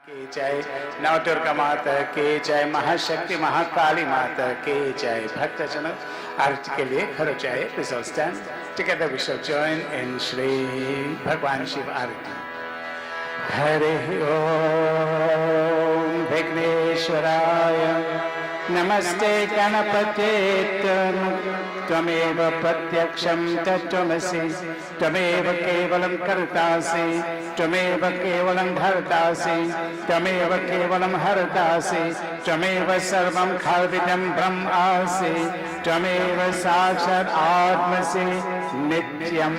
की जय, नव दुर्गा माता की जय, महाशक्ति महाकाली माता की जय। भक्तजन आरती के लिए खड़े जाए, please all stand. Together we shall join in Shri Bhagwan Shiv Arati. Hare Om Vigneshwaraya Namaste Ganapate Tvameva Pratyaksham Tattvamasi Tvameva Kevalam Kartasi Tvameva Kevalam Bhartasi Tvameva Kevalam Hartasi Tvameva Sarvam Khalvidam Brahmasi Tvameva Sakshat Atmasi Nityam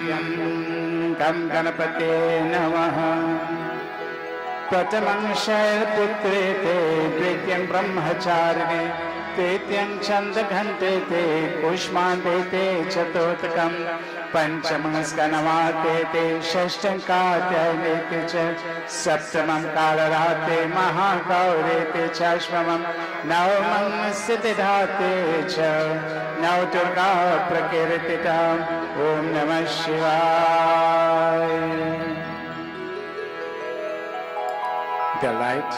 Tam Ganapate Namaha Pratamam Shailputre Te Prityam Brahmacharine Tetyam Chandaghante Te Pushmante Te Chatotakam Panchamam Skanamate Te Shashtam Katyayane Te Cha Saptamam Kalarate Mahagaure Te Chashvamam Navamam Siddhidhate Cha Nav Durga Prakirtitam Om Namah Shivaya. The light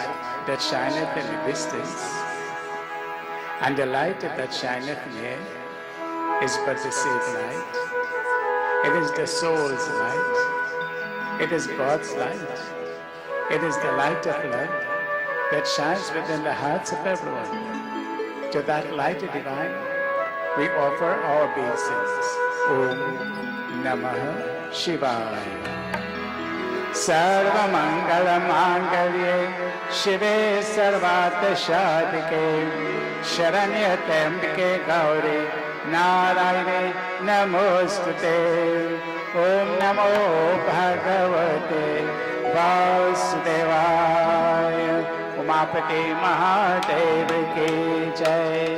that shineth in the distance and the light that shineth near is but the same light. It is the soul's light. It is God's light. It is the light of love that shines within the hearts of everyone. To that light divine, we offer our obeisances. Om Namah Shivaya. Sarvamangala-mangalye Shive Sarvata-shadike Sharanyatambike Gauri Narayane Namostute. Om Namo Bhagavate Vasudevaya. Umapati Mahadeva ki jai.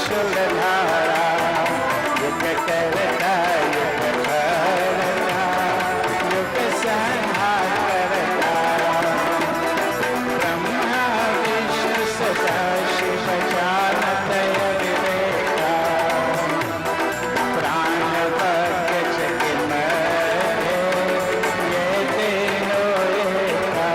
शूलधारा युग करता युग करता युग संहार करता ब्रह्मा विष्णु सदा शिव जानत विवेका प्राण वर्ग जग मध्य ये तीनों एका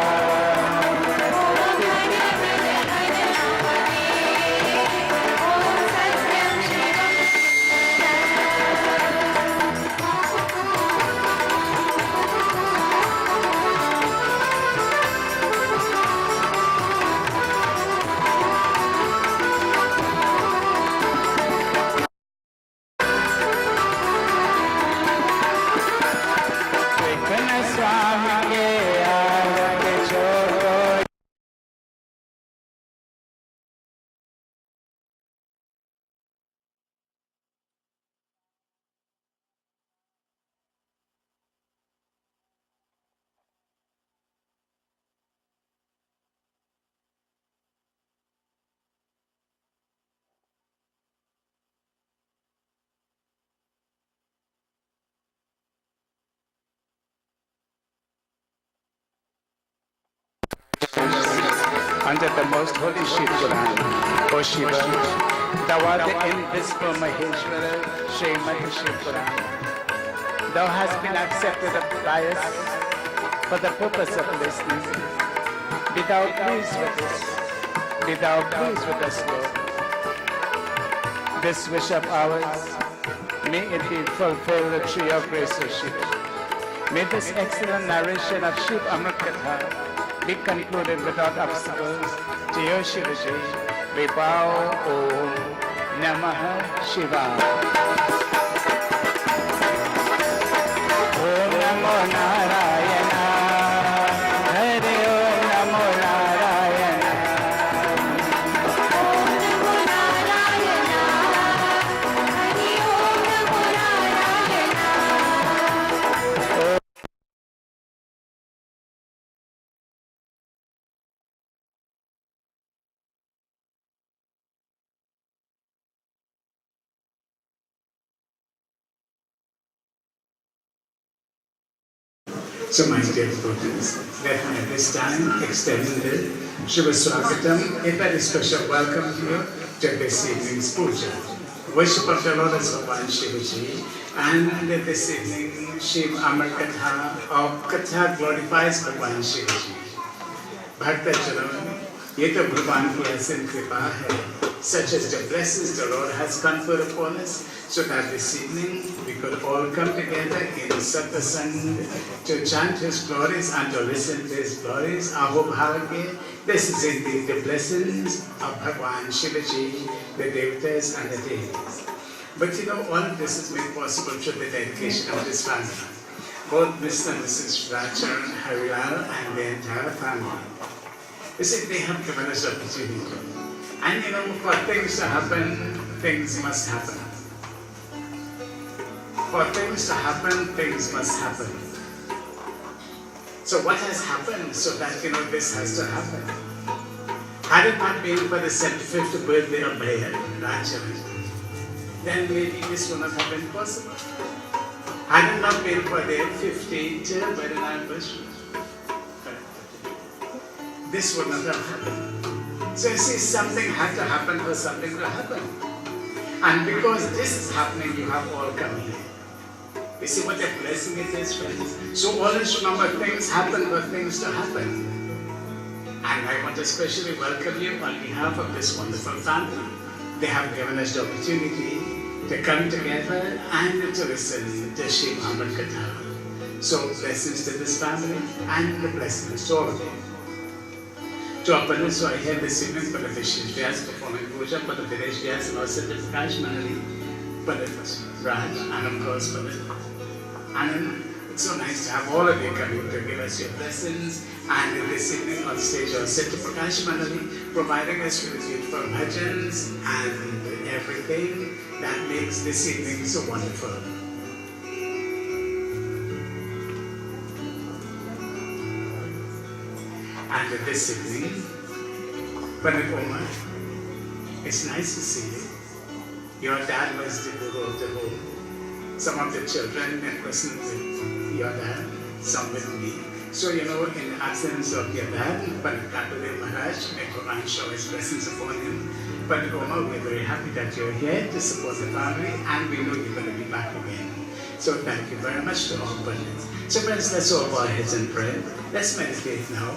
कृष्ण स्वामी के आग छोड़ो under the most holy Shiv Puran. O Shiva, thou art the invisible Maheshwara Srimad Shiv Puran. Thou hast been accepted by us for the purpose of listening. Be thou pleased with us. Be thou pleased with us, Lord. This wish of ours, may it be fulfilled through your grace, O Shiva. May this excellent narration of Shiv Amrit Katha be concluded without obstacles. To you, Shivaji, we bow Om Namah Shivaya. Om Namo Narayana. Hare Om Namo Narayana. So my dear devotees, therefore at this time extending the Shiva Swagatam, a very special welcome here to this evening's puja. Worship of the Lord is Bhagavan Shivaji, and this evening Shiv Amar Katha or Katha glorifies Bhagavan Shivaji. Bhakta Janam, ये तो भगवान की असीम कृपा है. Such as the blessings the Lord has conferred upon us, so that this evening we could all come together in Satsang to chant His glories and to listen to His glories. Aho Bhavagya. This is indeed the blessings of Bhagavan Shivaji, the Devatas and the deities. But you know, all of this is made possible through the dedication of this family. Both Mr. and Mrs. Racharan, Harilal and the entire family. You see, they have given us opportunity. And you know, for things to happen, things must happen. For things to happen, things must happen. So what has happened so that, you know, this has to happen? Had it not been for the 75th birthday of Racharan, then maybe this would not have been possible. Had it not been for their 50th wedding anniversary, this would not have happened. So you see, something had to happen for something to happen. And because this is happening, you have all come here. You see what a blessing it is, friends? So always remember, things happen for things to happen. And I want to especially welcome you on behalf of this wonderful family. They have given us the opportunity to come together and to listen to Shiv Amrit Katha. So blessings to this family and the blessings to all of you. To our parents who are here this evening for the Vishnu Vyas performing puja, for the Videsh Vyas and also the Prakash Manali, for the Raj, and of course for the Anand. It's so nice to have all of you coming to give us your blessings. And this evening on stage also to Prakash Manali, providing us with beautiful bhajans and everything that makes this evening so wonderful. And this evening, Pandit Omar, it's nice to see you. Your dad was the guru of the home. Some of the children and persons with your dad, some with me. So, in the absence of your dad, Padmakapale Maharaj, may Bhagavan show his blessings upon him. But Oma, we're very happy that you're here to support the family, and we know you're going to be back again. So thank you very much to all partners. So friends, let's all bow our heads and pray. Let's meditate now.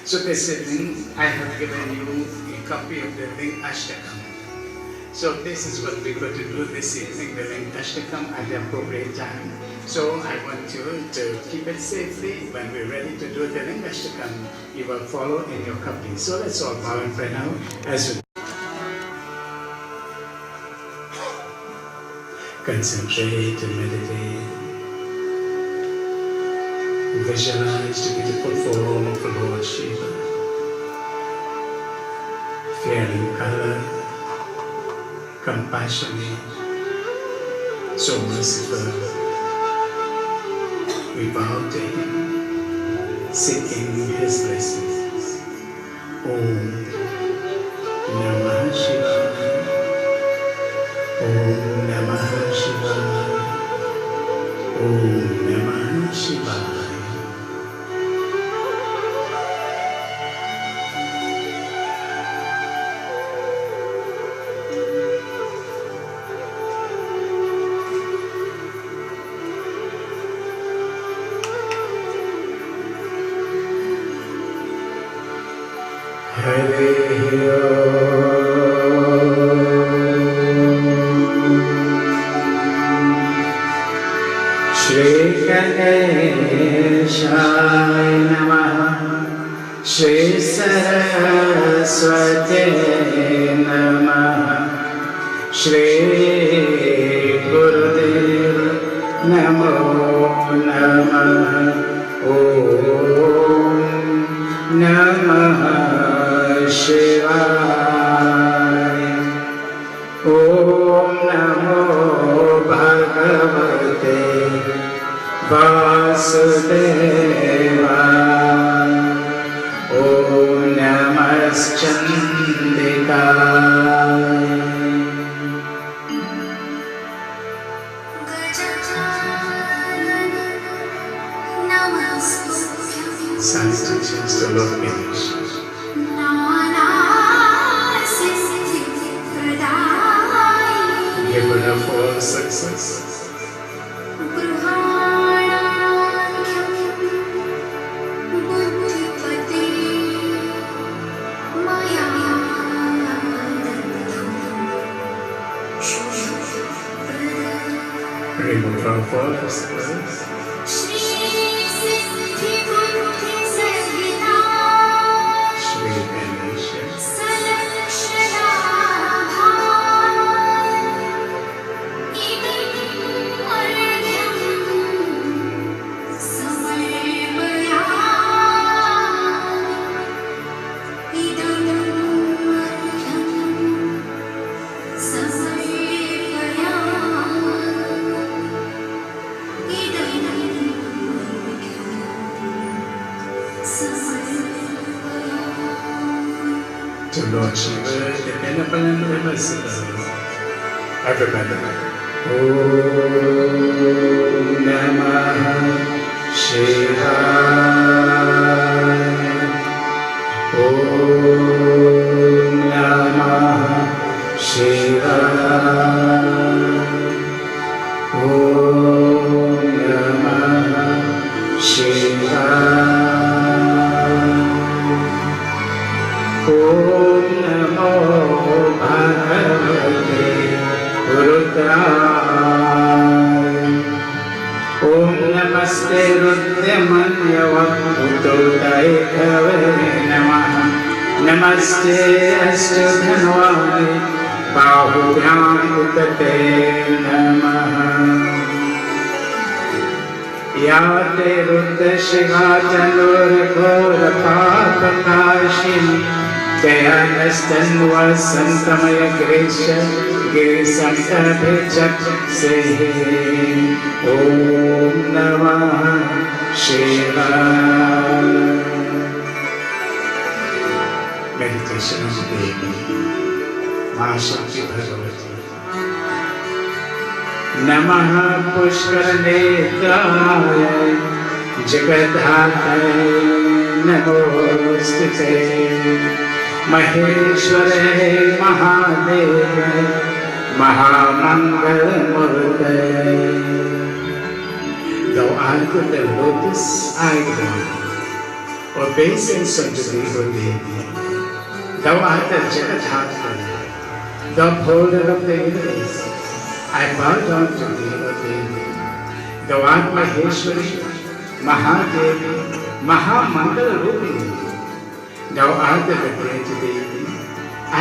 So this evening, I have given you a copy of the Ling Ashtakam. So this is what we're going to do this evening, the Ling Ashtakam at the appropriate time. So I want you to keep it safely. When we're ready to do the Ling Ashtakam, you will follow in your copy. So let's all bow and pray now as we concentrate and meditate. Visualize the beautiful form of the Lord Shiva. Fair color, compassionate, so merciful. We bow to Him, seeking His blessings. Om Namah Shivaya. Om Namah Shivaya. Om Namah Shivaya. Shri Ganeshaya Namaha, Shri Saraswati Namaha, Shri Gurudev Namo Namaha, Om Namah Shivaya, Om Namo Bhagavate Vasudeva, Om Namaschandikaya. Salutations to Lord Ganesh. Giver of all success. Remove all obstacles. To Lord Shiva, the benevolent and merciful. Everybody. Om Namah Shivaya. Om Namah Shivaya. Om Namah Shivaya. Om Namo Bhagavate Rudraya. Om Namaste Rudraya Vakutodaya Namaha. Namaste Astu Dhanvani Bahubhyam Uttate Namaha. Yate Rudra Shiva Chanur Ghora Papakashim Kayanastanva Santamaya Grisha Girisantapechak Sehe. Om Namah Shivaya. Meditation of the Devi, Mahashakti Bhagavati. नमः पुष्करनेत्राय जगद्धात्रे नमोस्तुते महेश्वरे Mahadev महामंगलमूर्ते Thou art the lotus idol, obeisance unto thee, O Devi. Thou art the Jagadhatma, the holder of the universe. I bow down to thee, O Devi. Thou art Maheshwari, Mahadevi, Mahamangalarupini. Thou art the great Devi,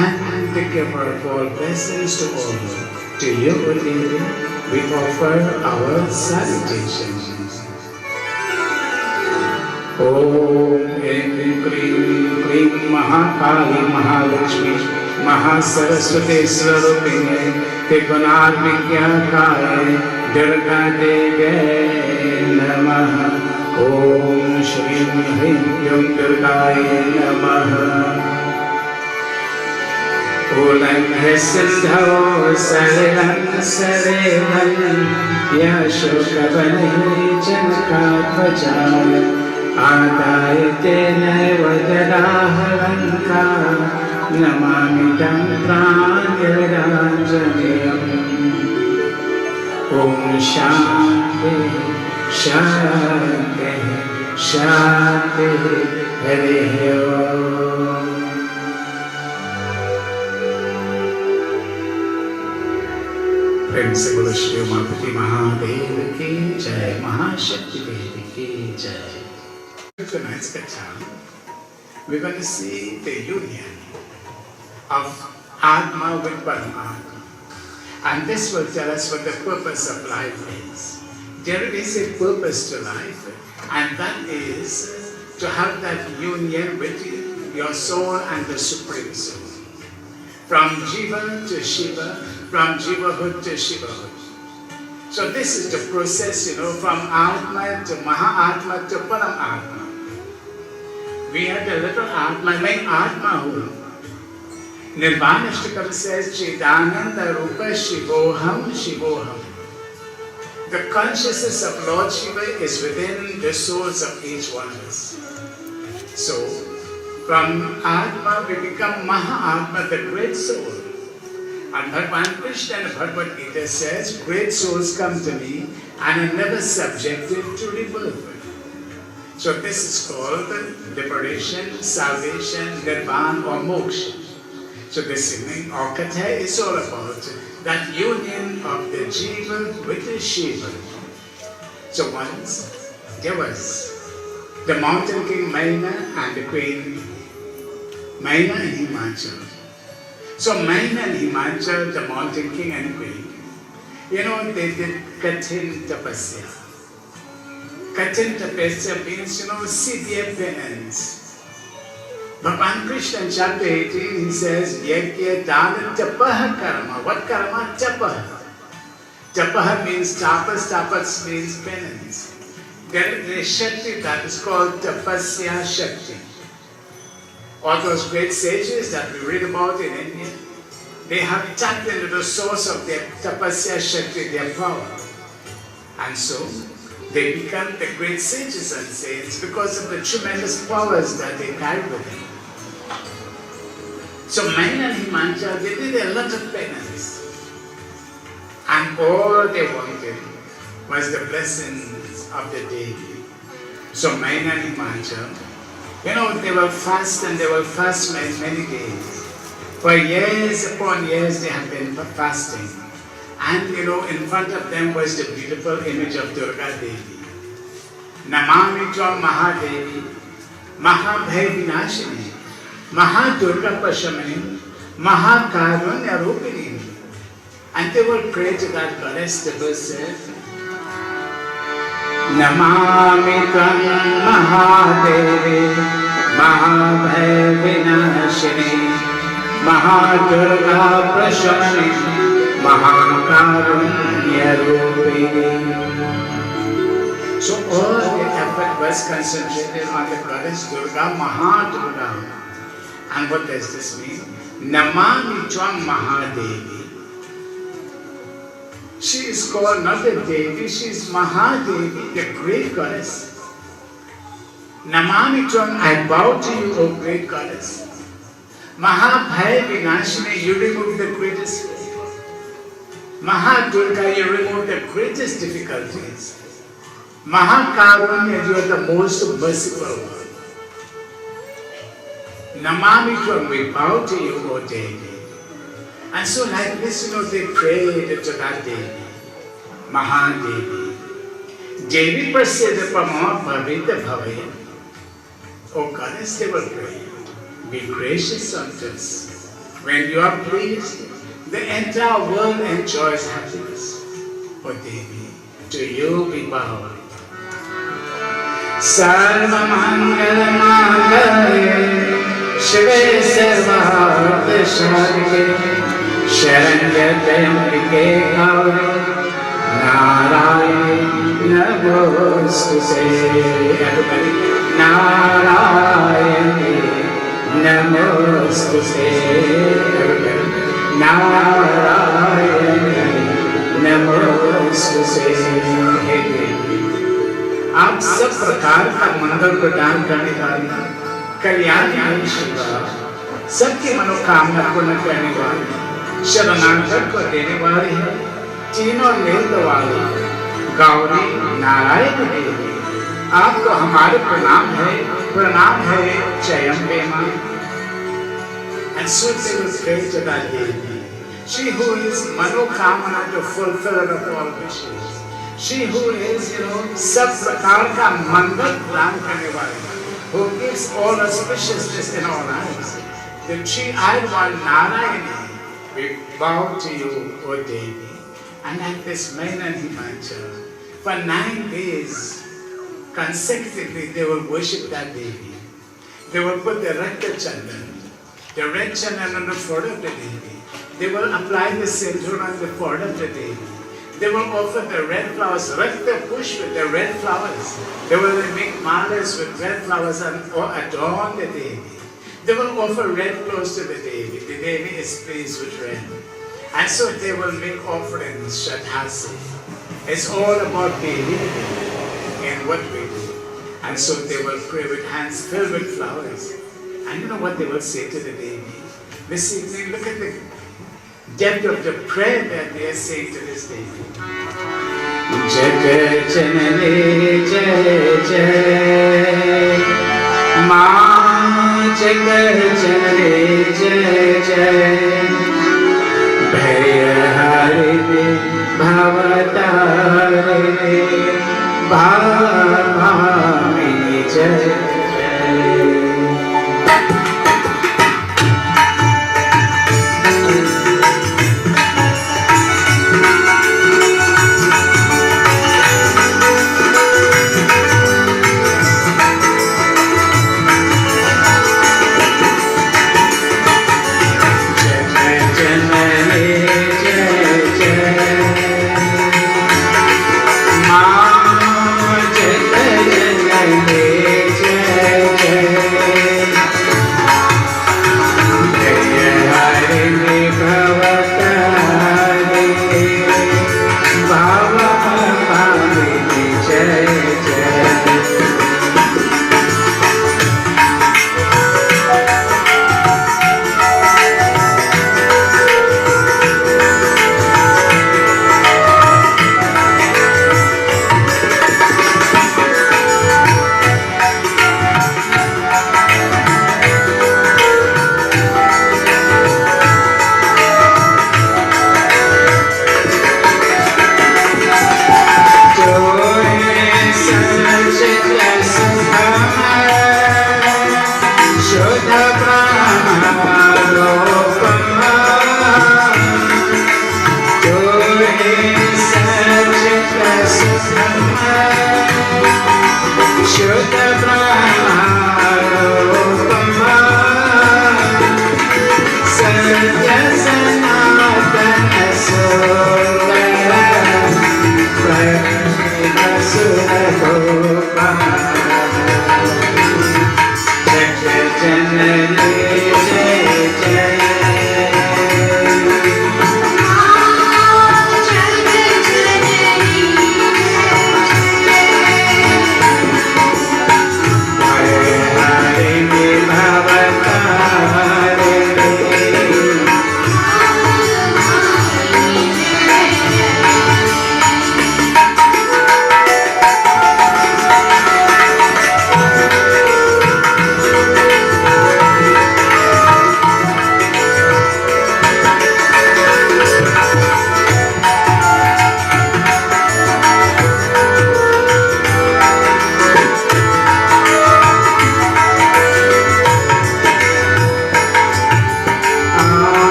and the giver of all blessings to all. To you, O Devi, we offer our salutations. Om Klim Klim Mahakali Mahalakshmi Mahasaraswati Swarupini Trigunarvigyakaya Durga Devi Namaha Om Shri Hrim Yom Durgaya Namaha Ulan Sindhao Sarilan Sarilan Yashokavani Janakatvajan Adayate Navadaraharanka Namami Pranyarajanayam Om Shanti Shanti Shanti Hari Om प्रेम से बोलो श्री उमापति महादेव की जय महाशक्ति देवी की जय Tonight's Katha, we're going to see the union of Atma with Paramatma. And this will tell us what the purpose of life is. There is a purpose to life, and that is to have that union with your soul and the Supreme Soul. From Jiva to Shiva, from Jivahood to Shivahood. So this is the process, from Atma to Mahatma to Paramatma. We have the little Atma, main Atma who Nirvanashtakam says, Chidananda Rupa Shivoham Shivoham. The consciousness of Lord Shiva is within the souls of each one of us. So, from Atma we become Mahatma, the great soul. And Bhagavan Krishna in Bhagavad Gita says, great souls come to me and are never subjected to rebirth. So this is called liberation, salvation, nirvana or moksha. So this evening, our katha is all about that union of the Jiva with the Shiva. So once there was the mountain king Maina and the queen Maina and Himachal. So Maina and Himachal, the mountain king and queen, they did Kathin Tapasya. Kathin Tapasya means, severe penance. Bhagavan Krishna in chapter 18, he says, Yajna Dana Tapaha Karma. What karma? Tapaha. Tapaha means tapas, tapas means penance. There is a Shakti that is called Tapasya Shakti. All those great sages that we read about in India, they have tapped into the source of their Tapasya Shakti, their power. And so, they become the great sages and saints because of the tremendous powers that they carry with them. So Maina and Himachal, they did a lot of penance. And all they wanted was the blessings of the Devi. So Maina and Himachal, they will fast and they will fast many days. For years upon years they have been fasting. And in front of them was the beautiful image of Durga Devi. Namami Tvam Mahadevi, Mahabhayvinashini, Mahadurga Pashamani, Mahakarunya Rupini. And they will pray to that goddess. The verse says, Namami Tvam Mahadevi, Mahabhayvinashini, Mahadurga Pashamani, Mahakarunya Rupini. So all the effort was concentrated on the goddess Durga, Mahadurga. And what does this mean? Namami Tvam Mahadevi. She is called not a Devi, she is Mahadevi, the great goddess. Namami Tvam, I bow to you, O great goddess. Mahabhaya Vinashini, you remove the greatest fear. Mahadurga, you remove the greatest difficulties. Mahakarunya, you are the most merciful one. Namami Tvam, we bow to you, O Devi. And so like this, they prayed to that Devi, Mahadevi. Devi Prasyada Pama Bhavita Bhavaya. O goddess, they will pray. Be gracious unto us. When you are pleased, the entire world enjoys happiness. O Devi, to you we bow. Sarva Mangala Mangale Shive Sarvartha Sharike Sharanya Trambike Gauri Narayana Namostute. Everybody, Narayana Namostute. Everybody, Narayana Namostute. आप सब प्रकार का मंगल प्रदान करने वाली कल्याणी शिवा, सबकी मनोकामना पूर्ण करने वाली, शरणागत को देने वाली है, तीनों नेत्र वाली गौरी नारायण देवी। आपको हमारे प्रणाम है जयम्बे मां। And so they will pray to that Devi, she who is मनोकामना, the fulfiller of all wishes, she who is, सब प्रकार का मंगल प्रदान करने वाली, who gives all auspiciousness in our lives, the three-eyed one Narayani, we bow to you, O Devi. And at this Maina Himachal, for 9 days consecutively, they will worship that Devi. They will put the red chandan on the forehead of the Devi. They will apply the sindoor on the forehead of the Devi. They will offer the red flowers, Rakta Pushpa with the red flowers. They will make malas with red flowers and adorn the Devi. They will offer red clothes to the Devi. The Devi is pleased with red. And so they will make offerings, Shadhasi. It's all about believing in what we do. And so they will pray with hands filled with flowers. And you know what they will say to the Devi? This evening, look at the depth of the prayer that they are saying to this Devi. Jagat Janani Jai Jai Ma Jagat Janani Jai Jai Bhayahari Bhavatarani Bhavami Jai Jai. Jai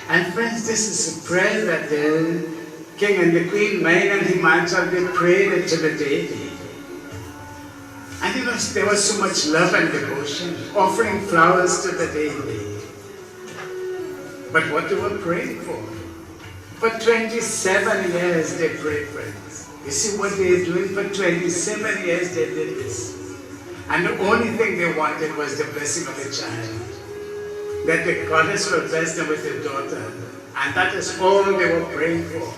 And friends, this is a prayer that the king and the queen, Main and Himachal, they prayed it to the deity. And there was so much love and devotion, offering flowers to the deity. But what they were praying for? For 27 years they prayed, friends. You see what they are doing? For 27 years they did this. And the only thing they wanted was the blessing of a child. That the goddess will bless them with a daughter. And that is all they were praying for.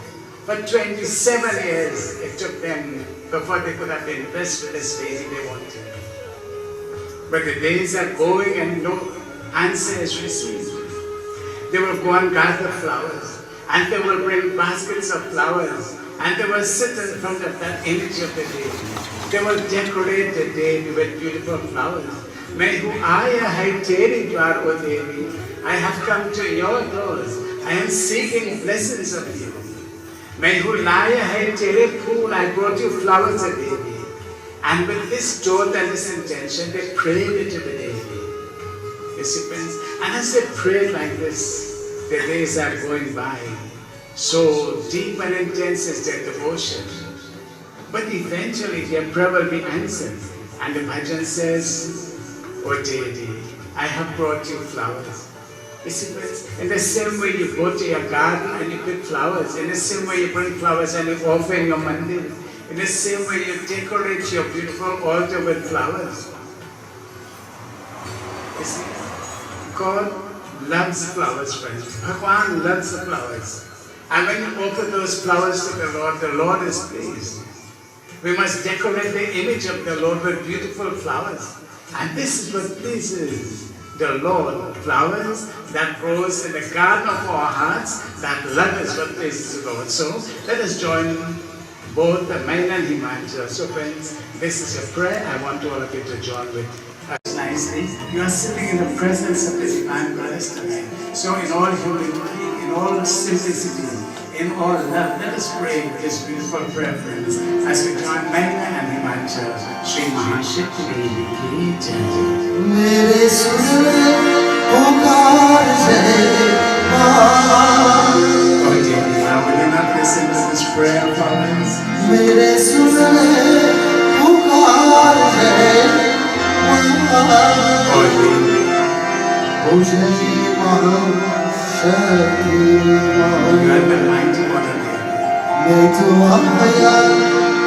For 27 years it took them before they could have been blessed with this baby they wanted. But the days are going and no answer is received. They will go and gather flowers. And they will bring baskets of flowers. And they will sit in front of that image of the deity. They will decorate the deity with beautiful flowers. May who aya hai teri dwar, O Devi. I have come to your doors. I am seeking blessings of you. May who laya hai tere phool. I brought you flowers, O Devi. And with this thought and this intention, they prayed it to the deity. You see, friends? And as they prayed like this, the days are going by. So deep and intense is their devotion. But eventually their prayer will be answered. And the bhajan says, O deity, I have brought you flowers. You see, friends, in the same way you go to your garden and you pick flowers, in the same way you bring flowers and you offer in your mandir, in the same way you decorate your beautiful altar with flowers. You see, God loves flowers, friends. Bhagwan loves the flowers. And when you offer those flowers to the Lord is pleased. We must decorate the image of the Lord with beautiful flowers. And this is what pleases the Lord. Flowers that grows in the garden of our hearts, that love is what pleases the Lord. So let us join both the Main and Himachal. So friends, this is a prayer I want all of you to join with us nicely. You are sitting in the presence of the Divine Goddess tonight. So in all humility, in all simplicity, in all love, let us pray this beautiful prayer, friends, as we join Main and Himachal. Shri Mahashakti ki jai. मेरे सुन ले पुकार जय माँ. Oh dear, now will you not listen to this prayer of ours? मेरे सुन ले पुकार जय माँ. Oh dear. ओ जय महाशक्ति माँ. You are the mighty one of the मैं तो आया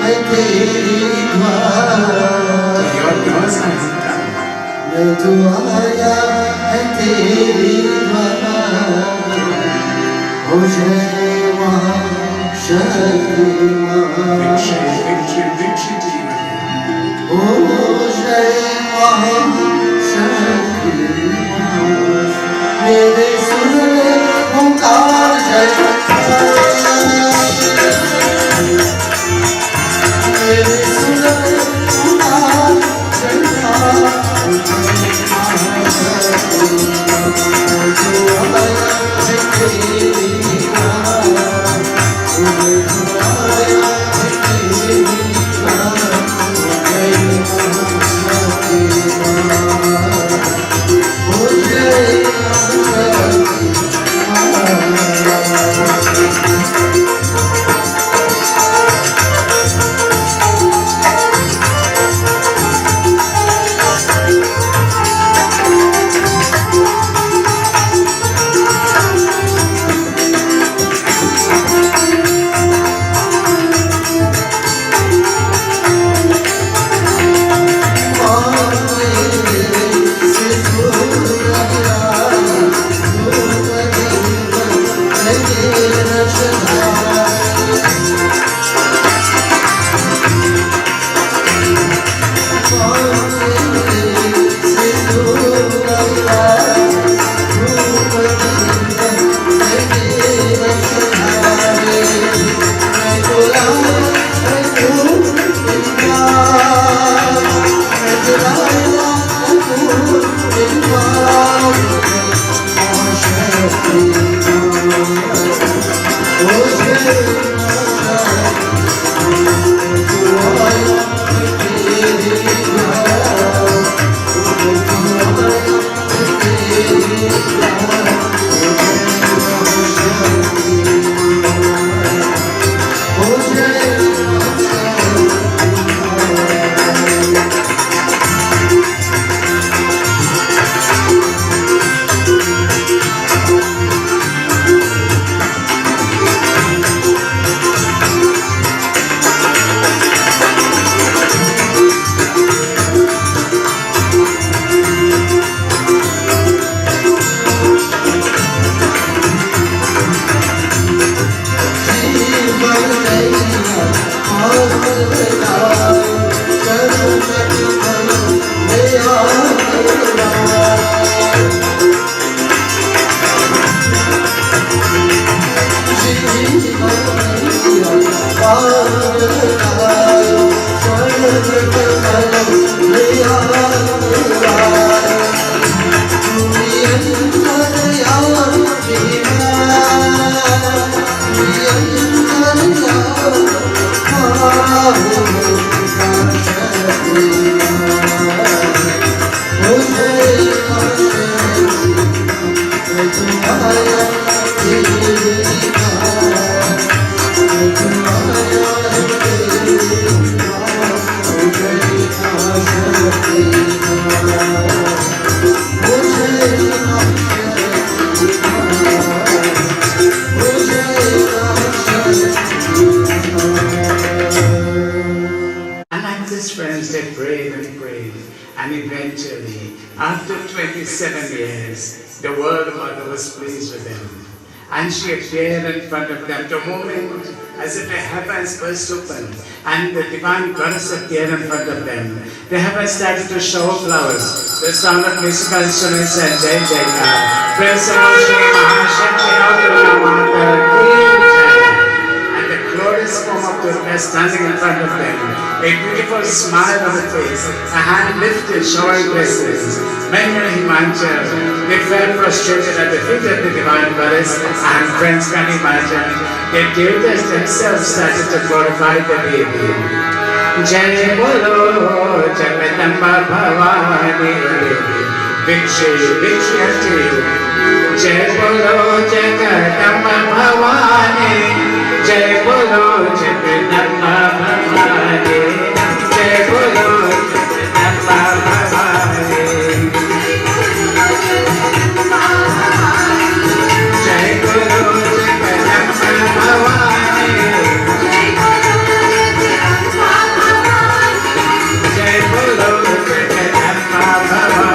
है तेरी द्वार. Your doors I have come. मैं तो आया है तेरी द्वार. ओ जय महाशक्ति माँ. Victory, victory, victory to you. ओ जय महाशक्ति माँ. मेरे सुन ले पुकार जय माँ. मेरे सुन ले पुकार जय माँ. ओ जय महाशक्ति माँ. जो आया है तेरी द्वार. ओ जो आया है तेरी द्वार. ओ जय महाशक्ति माँ. ओ जय महाशक्ति माँ. And like this, friends, they prayed and prayed, and eventually, after 27 years, the World Mother was pleased with them. And she appeared in front of them. The moment, as if the heavens burst open, and the divine goddess appeared in front of them. The heavens started to shower flowers. The sound of musical instruments and Jai Jaikar. Praise the Lord, Shri Mahashakti, Durga Mata Ki Jai. And the glorious form of Durga standing in front of them. A beautiful smile on her face, a hand lifted, showering blessings. Many Himachal, they fell prostrated at the feet of the divine goddess, and friends can imagine, the deities themselves started to glorify the deity. Jai Bolo Jagadamba Bhavani Vikshi Vikshati Jai Bolo Jagadamba Bhavani Jai Bolo Jagadamba Bhavani Jai Bolo Jagadamba Bhavani Jai Bolo Jagadamba Bhavani Jai Bolo Jagadamba Bhavani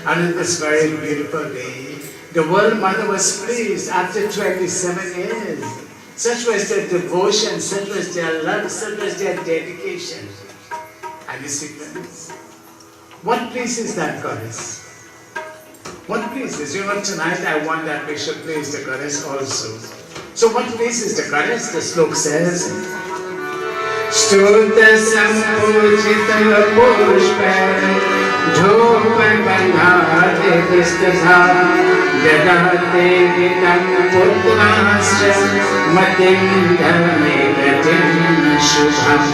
And on this very beautiful day, the World Mother was pleased after 27 years. Such was their devotion, such was their love, such was their dedication. And you see, friends, what pleases that goddess? What pleases? You know, tonight I want that we should please the goddess also. So what pleases the goddess? The sloka says, Stuta Sampujita Pushpa Jhopan Bandhate Vistha Jagate Vidam Putrasya Matim Dharme Gatim Shubham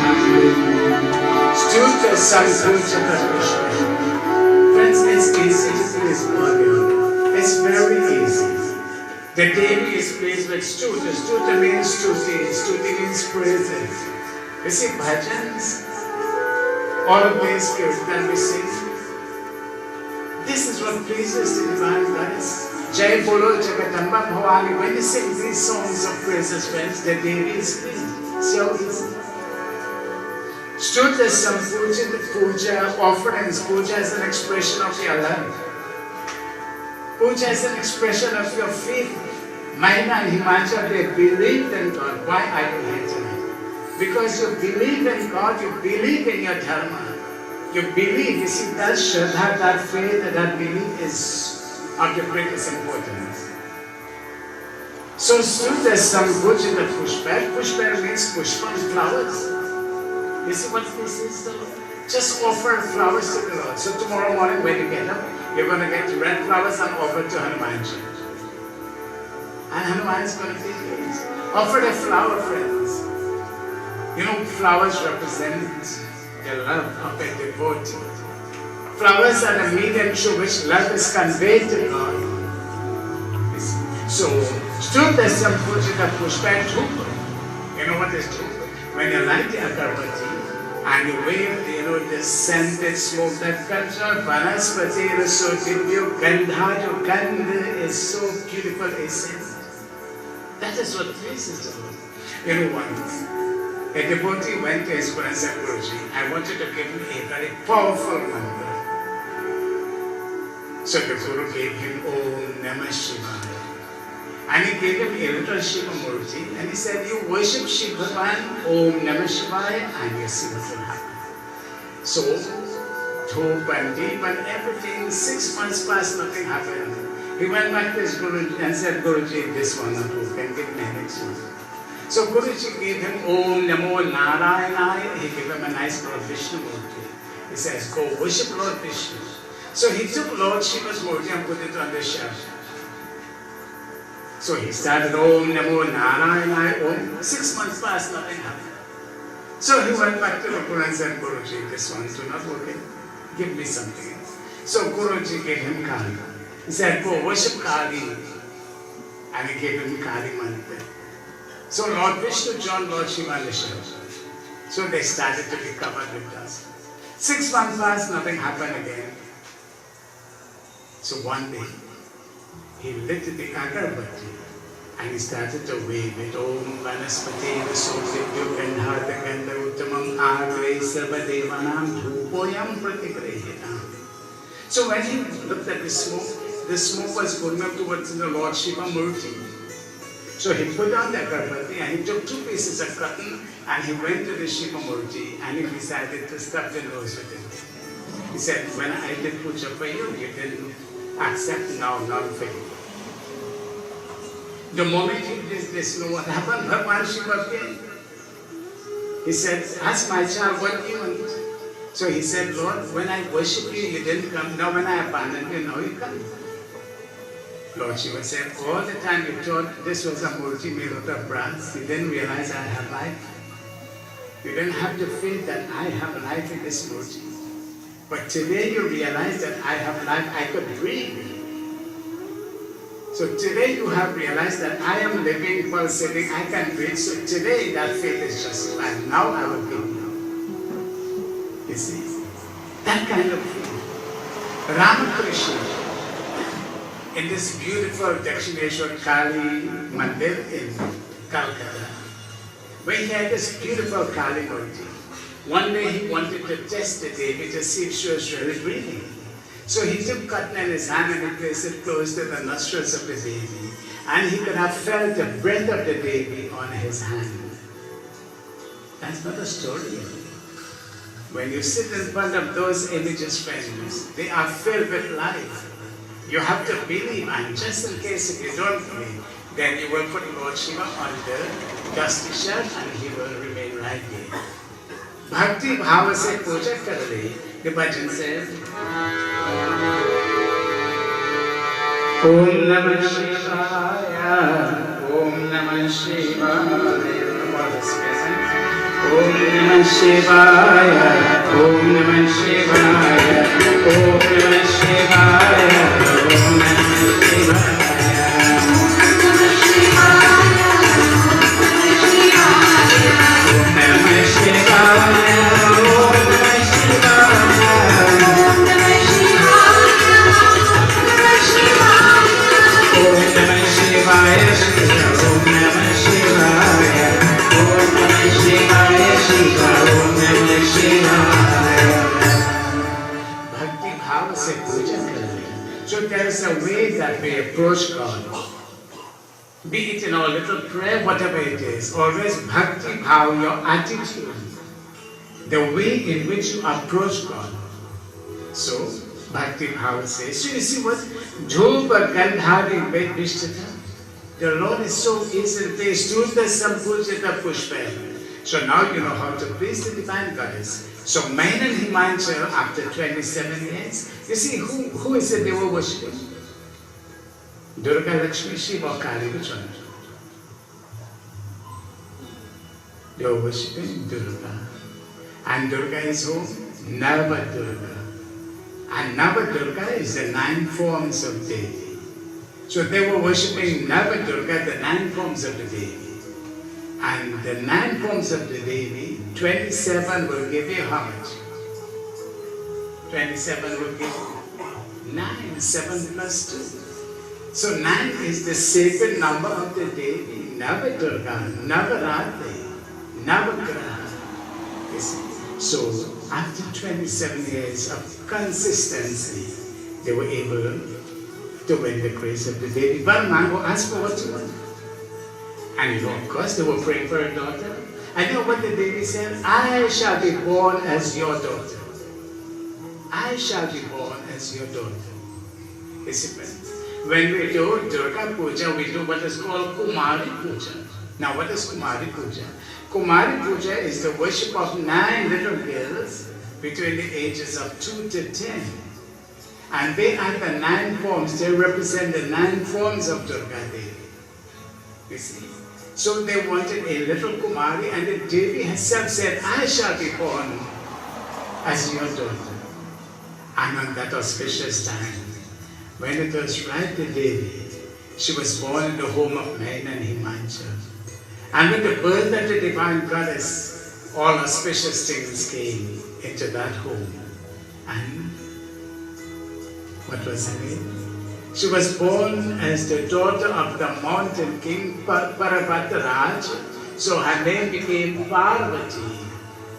Stuta Sampujita Pushpa. Friends, it's easy to please God. It's very easy. The Devi is pleased with Stuta. Stuta means Stuti. Stuti means praises. You see, bhajans, all of these kirtan we sing, this is what pleases the divine goddess. Jai Bolo Jagadamba Bhavani. When you sing these songs of praises, friends, the Devi is pleased. So easy. Stuta Sampujita Puja, offerings. Puja is an expression of your love. Puja is an expression of your faith. Maina and Himachal, they believed in God. Why are you here tonight? Because you believe in God, you believe in your dharma. You believe, you see, that shraddha, that faith, that belief is of the greatest importance. So there's some Bhujita Pushpa. Pushpa means pushpa, flowers. You see what this is? Just offer flowers to the Lord. So tomorrow morning when you get up, you're going to get red flowers and offer to Hanumanji. And Hanuman is going to be pleased. Offer a flower, friends. You know, flowers represent the love of a devotee. Flowers are the medium through which love is conveyed to God. So, Stutasam Pujita Pushpa Dhupa. You know what is Dhupa? When you light the agarbatti and you wave, the scented smoke that comes out, Vanaspati is so divya, Gandha, Gandha is so beautiful, essence. That is what pleases the Lord. You know, once a devotee went to his Guru and said, Guruji, I want you to give me a very powerful mantra. So the Guru gave him Om Namah Shivaya. And he gave him a little Shiva Murti and he said, you worship Shiva Bhagavan, Om Namah Shivaya, and your Siva will happen. So, Dhoopa and Deep and everything, 6 months passed, nothing happened. He went back to his Guruji and said, Guruji, this one not working, give me next one. So Guruji gave him Om Namo Narayanaya. He gave him a nice Lord Vishnu Murti. He says, go worship Lord Vishnu. So he took Lord Shiva's Murti and put it on the shelf. So he started Om Namo Narayanaya Om. 6 months passed, nothing happened. So he went back to the Guru and said, Guruji, this one is not working. Give me something else. So Guruji gave him Kali. He said, go worship Kali. And he gave him Kali mantra. So Lord Vishnu joined Lord Shiva and the Shiva. So they started to be covered with dust. 6 months passed, nothing happened again. So one day, he lit the agarbatti and he started to wave it. Om Vanaspati Vasudhibhyo Gandhartha Gandha Uttamam Agre Sarvadevanam Dhupoyam Pratigrahitam. So when he looked at the smoke was going up towards the Lord Shiva Murti. So he put on the agarbatti and he took 2 pieces of cotton and he went to the Shiva Murti and he decided to stuff the nose with it. He said, when I did puja for you, you didn't accept, now none for you. The moment he did this, know what happened? Bhagavan Shiva came. He said, ask my child, what do you want? So he said, Lord, when I worship you, you didn't come. Now when I abandoned you, now you come. Lord Shiva said, all the time you thought this was a murti made out of brass, you didn't realize I have life. You didn't have the faith that I have life in this murti. But today you realize that I have life, I could breathe. So today you have realized that I am living, pulsating, I can breathe. So today that faith is justified. Now I will give you. You see, that kind of faith. Ramakrishna, in this beautiful Dakshineshwar Kali Mandir in Calcutta, where he had this beautiful Kali Murti. One day he wanted to test the Devi to see if she was really breathing. So he took cotton in his hand and he placed it close to the nostrils of the Devi. And he could have felt the breath of the Devi on his hand. That's not a story. When you sit in front of those images, friends, they are filled with life. You have to believe, and just in case if you don't believe, then you will put Lord Shiva on the dusty shelf and he will remain right there. Bhakti bhava se puja kar le, the bhajan says, Om Namah Shivaya, Om Namah Shivaya, Om Namah Shivaya, Om Namah Shivaya, Om Namah Shivaya, Om Namah Shivaya. So there is a way that we approach God. Be it in our little prayer, whatever it is, always bhakti bhava, your attitude, the way in which you approach God. So, bhakti bhava says, so you see what? Dhoopa Gandhari Vedvishtata. The Lord is so easy to taste. Stuta Sampujita Pushpa. So now you know how to please the divine goddess. So Main and Himanchal, after 27 years, you see who is it they were worshipping? Durga, Lakshmi, Shiva, or Kali, which one? They were worshipping Durga. And Durga is who? Navadurga. And Navadurga is the 9 forms of Devi. So they were worshipping Navadurga, the 9 forms of the Devi. And the 9 forms of the Devi, 27 will give you how much? 27 will give you 9, 7 plus 2. So 9 is the sacred number of the Devi, Navadurga, Navaratri, Navagraha. You see? So after 27 years of consistency, they were able to win the grace of the Devi. One man will ask for what you want. And you know, of course, they were praying for a daughter. And you know what the Devi said? I shall be born as your daughter. I shall be born as your daughter. You see, friends? When we do Durga Puja, we do what is called Kumari Puja. Now, what is Kumari Puja? Kumari Puja is the worship of 9 little girls between the ages of 2 to 10. And they are the 9 forms. They represent the 9 forms of Durga Devi. You see? So they wanted a little Kumari, and the Devi herself said, I shall be born as your daughter. And on that auspicious time, when it was right the Devi, she was born in the home of Main and Himanchal. And with the birth of the divine goddess, all auspicious things came into that home. And what was her name? She was born as the daughter of the mountain king Parvataraj. So her name became Parvati.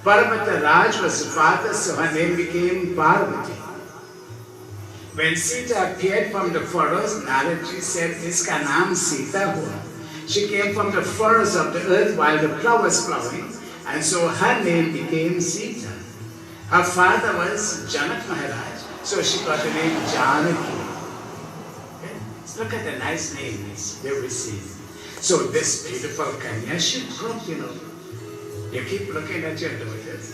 Parvataraj was the father, so her name became Parvati. When Sita appeared from the forest, Naraji said, Iska naam Sita hua. She came from the furrows of the earth while the plough was plowing, and so her name became Sita. Her father was Janak Maharaj, so she got the name Janaki. Look at the nice names they received. So this beautiful Kanya, she grew up, you know. You keep looking at your daughters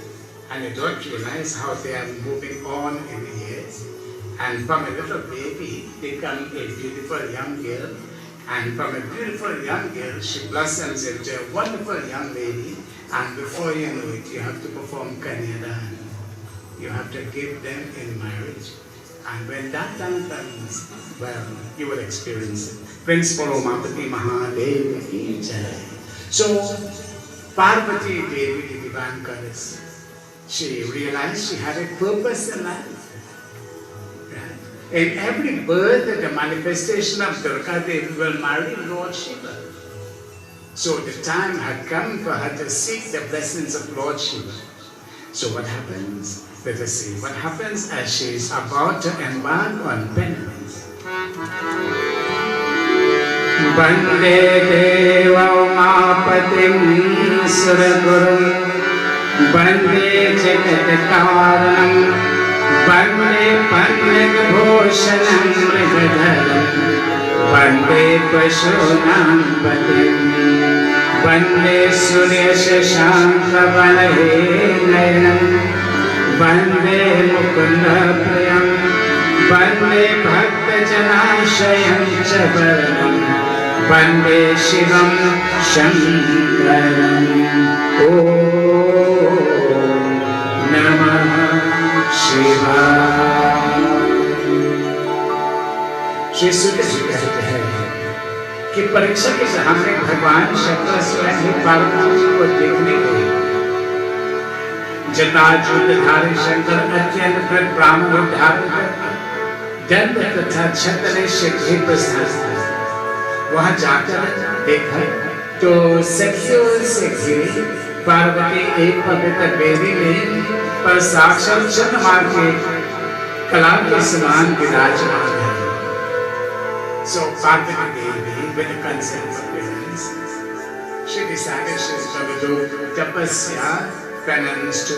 and you don't realize how they are moving on in the years. And from a little baby, become a beautiful young girl. And from a beautiful young girl, she blossoms into a wonderful young lady. And before you know it, you have to perform Kanyadan. You have to give them in marriage. And when that time comes, well, you will experience it. Prince Paromapati Mahadev ki jai. So, Parvati Devi, the divine goddess, she realized she had a purpose in life. Right? In every birth, the manifestation of Durga Devi will marry Lord Shiva. So the time had come for her to seek the blessings of Lord Shiva. So what happens? Let us see what happens as she is about to embark on penance. Bande Deva Umapatim Suragurum Bande Jagat Karanam Bande Pandit Bhushanam Mrigadharam Bande Pashunam Patim Bande Surya Shashanka Balahe Nayanam Bande Mukunda Priyam Bande Bhakta Janashayam Chabaram Bande Shivam Shankaram Om Namah Shivaya. Shri सुख जी कहते हैं कि परीक्षा के सामने भगवान शंकर स्वयं ही पार्वती जी को देखने गए। जटाजूटधारी शंकर अत्यंत कृत ब्राह्मण धारण दंड तथा छत्र शिखी प्रस्थान। वहां जाकर देखा तो सखियों से घिरी पार्वती एक पवित्र बेदी में पर साक्षात चंद्रमा के कला के समान विराजमान है। So Parvati Devi, with the consent of parents, she decided she was going to do tapasya, penance to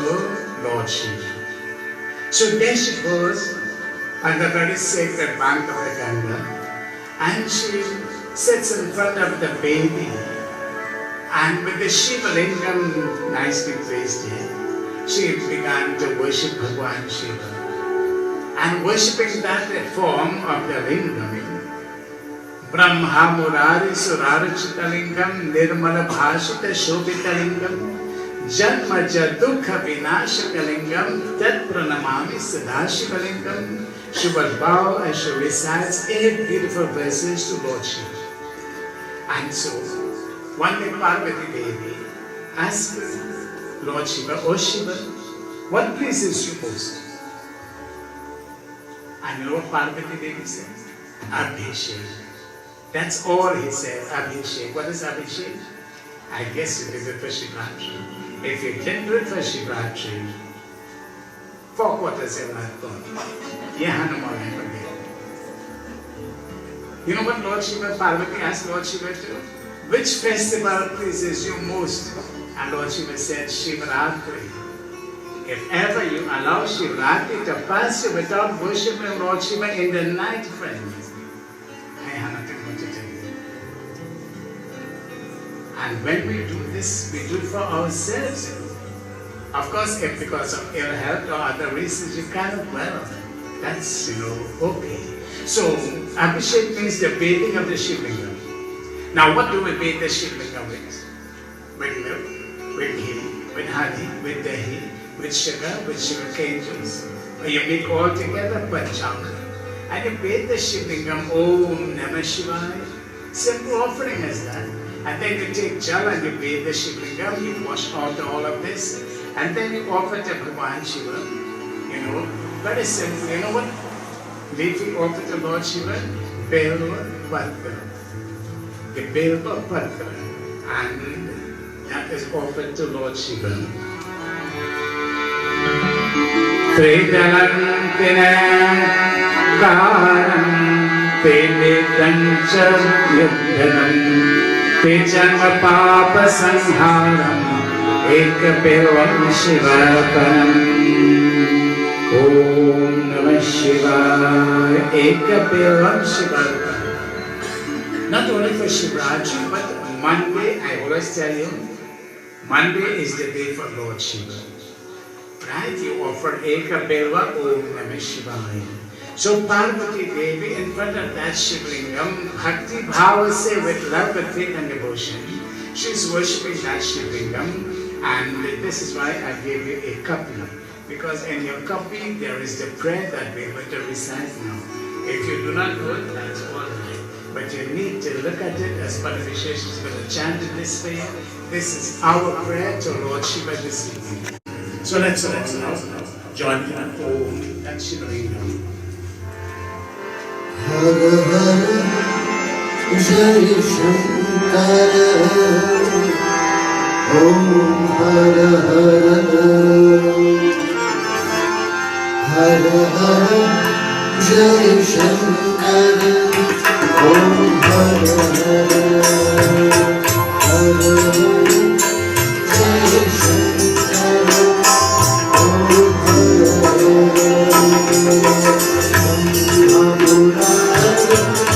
Lord Shiva. So there she goes on the very sacred bank of the Ganga, and she sits in front of the baby And with the Shiva Lingam nicely placed here, she began to worship Bhagwan Shiva. And worshipping that form of the Lingam, Brahma Murari Surarachita Lingam, Nirmala Bhashita Shobhita Lingam, Janma Jadukha Vinashaka Lingam, Tat Pranamami Sadashiva Lingam, she would bow and she recites 8 beautiful verses to Lord Shiva. And so, one day Parvati Devi asked Lord Shiva, "Oh Shiva, what pleases you most?" And you know what Parvati Devi said? Abhishek. That's all he said, Abhishek. What is Abhishek? I guess you did it for Shivratri. If you didn't do it for Shivratri, 4 quarters in my thought. You know what Lord Shiva, Parvati asked Lord Shiva to? Which festival pleases you most? And Lord Shiva said, Shivratri. If ever you allow Shivratri to pass you without worshipping Lord Shiva in the night, friends, I have nothing more to tell you. And when we do this, we do it for ourselves. Of course, if because of ill health or other reasons, you cannot, well, that's, okay. So, Abhishek means the bathing of the Shivlingam. Now, what do we bathe the Shivlingam with? With milk, with ghee, with honey, with dahi, with sugar cane juice. Or you make all together panchanga. And you bathe the Shivlingam, Om Namah Shivaya. Simple offering as that. And then you take jal and you bathe the Shivlingam, you wash out all of this, and then you offer to Bhagwan Shiva. Very simple. You know what? Leafy offer to Lord Shiva? Belva Patra. The Belva Patra. And that is offered to Lord Shiva. Tridalantinam karam tenitancha yudhanam tejama papa sanharam ekapirvam shivarpanam. Om Namah Shivaya, Ekapirvam Shivarpanam. Not only for Shivratri, but Monday, I always tell you, Monday is the day for Lord Shiva. Right? You offer Ekapirva, Om Namah Shivaya. So Parvati Devi, in front of that Shivlingam, Bhakti Bhava se, with love, with faith and devotion, she's worshipping that Shivlingam, and this is why I gave you a kapi. Because in your copy there is the prayer that we're going to recite now. If you do not know it, that's all right. But you need to look at it as part of the Vishesha is going to chant in this way. This is our prayer to Lord Shiva this evening. So let's now join in Om that Shivalingam. Hara Hara Jai Shankara Om Hara Hara Hara Hara Jai Shankara Om Hara Hara Hara Jai Shankara Om Hara Hara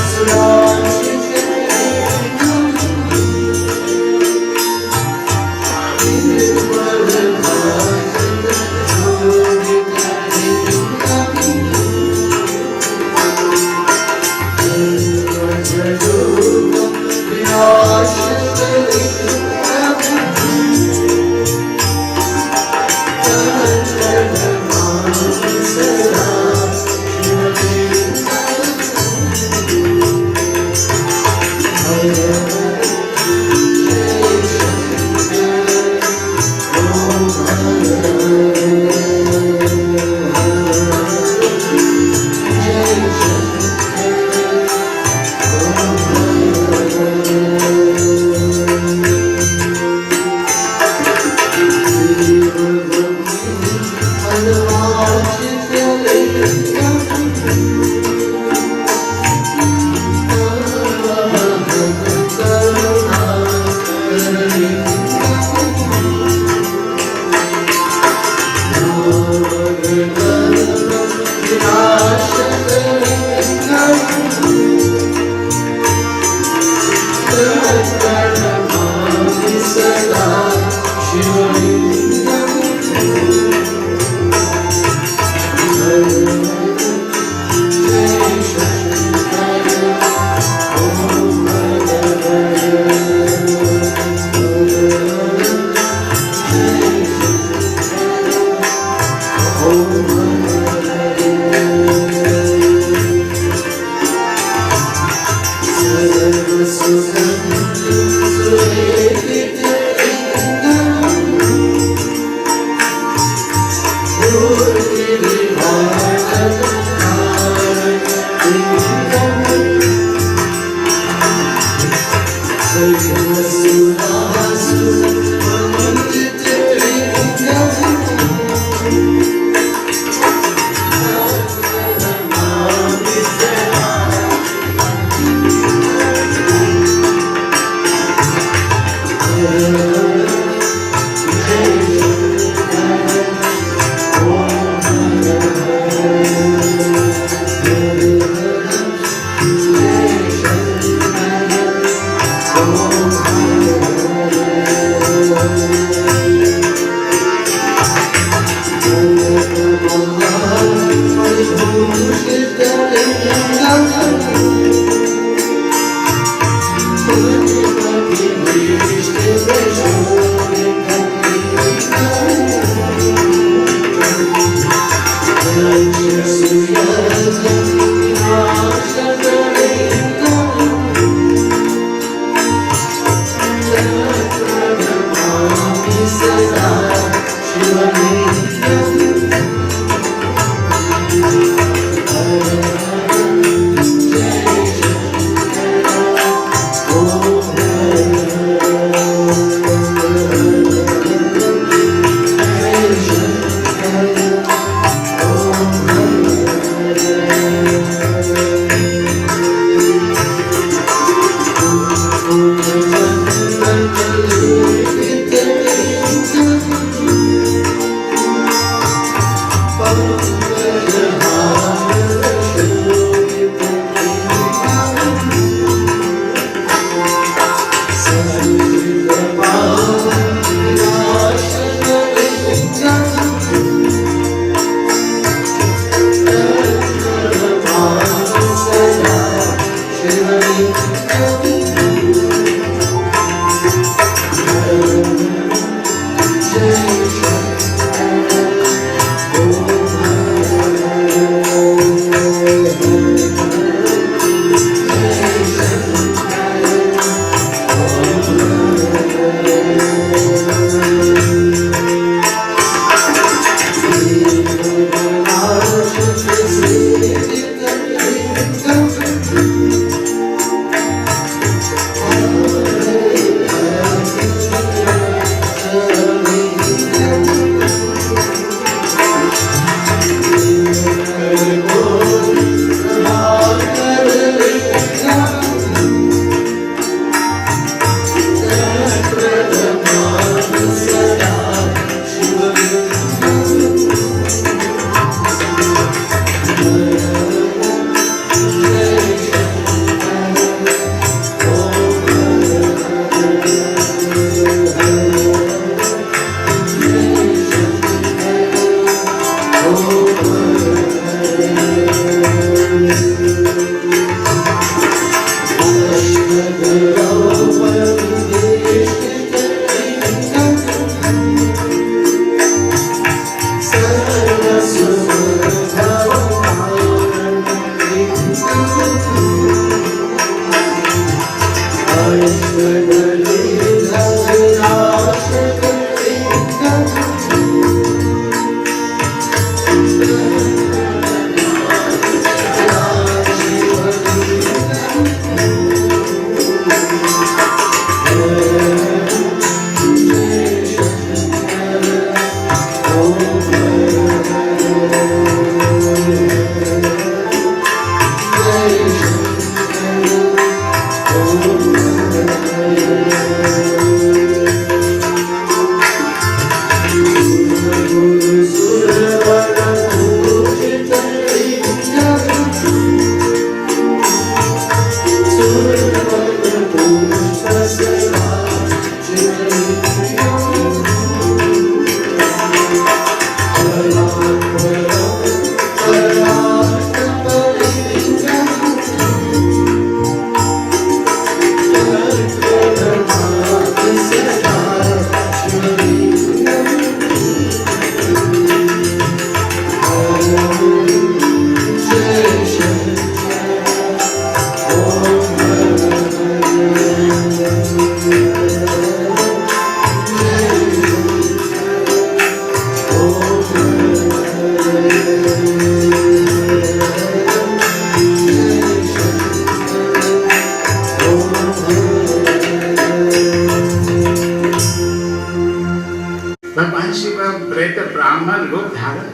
Bhagwan Shiva bred the Brahma look dharan.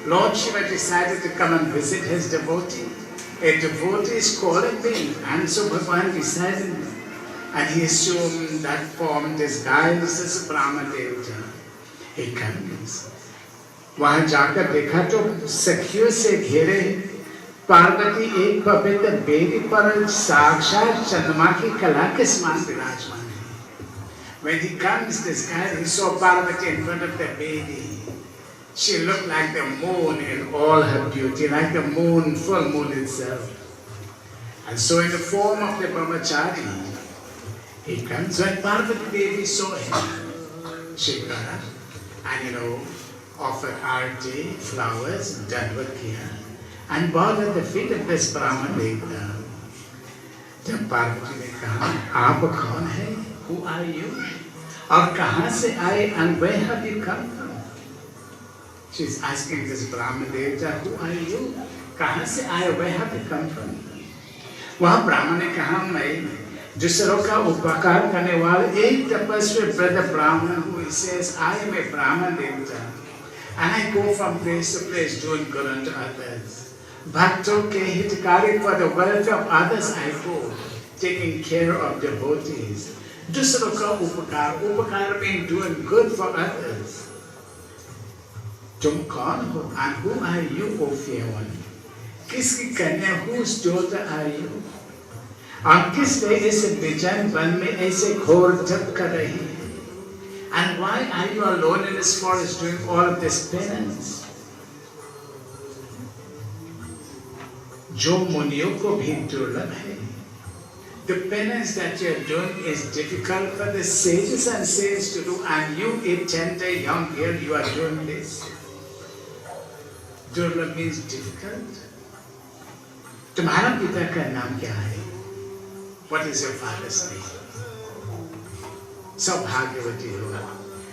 Lord Shiva decided to come and visit his devotee. A devotee is calling me, and so Bhagwan decided, and he assumed that form disguised as a Brahma Devata. He comes. वहां जाकर देखा तो सखियों से घिरे पार्वती एक पवित्र बेदी पर साक्षात चंद्रमा की कला के समान विराजमान है. When he comes, this guy, he saw Parvati in front of the Vedi. She looked like the moon in all her beauty, like the moon, full moon itself. And so in the form of the Brahmachari, he comes. When Parvati Devi saw him, she got up and offered arti, flowers, dandvat kiya, and bowed at the feet of this Brahma Devta. जब पार्वती ने कहा, आप कौन है? Who are you? और कहाँ से आए? And where have you come from? She's asking this Brahma Devta, who are you? कहाँ से आए? Where have you come from? वहाँ ब्राह्मण ने कहा, मैं दूसरों का उपकार करने वाले एक तपस्वी वृद्ध ब्राह्मण हूँ. He says, I am a Brahman Devta, and I go from place to place doing good unto others. भक्तों के हितकारी, for the welfare of others I go, taking care of devotees. दूसरों का उपकार, उपकार means doing good for others. तुम कौन हो? And who are you, O fair one? किसकी कन्या? Whose daughter are you? और किस लिए इस विजन वन में ऐसे घोर जप कर रही है? And why are you alone in this forest doing all of this penance? जो मुनियों को भी दुर्लभ है. The penance that you are doing is difficult for the sages and saints to do, and you, a tender young girl, you are doing this. दुर्लभ means difficult. तुम्हारा पिता का नाम क्या है? What is your father's name? सौभाग्यवती होगा.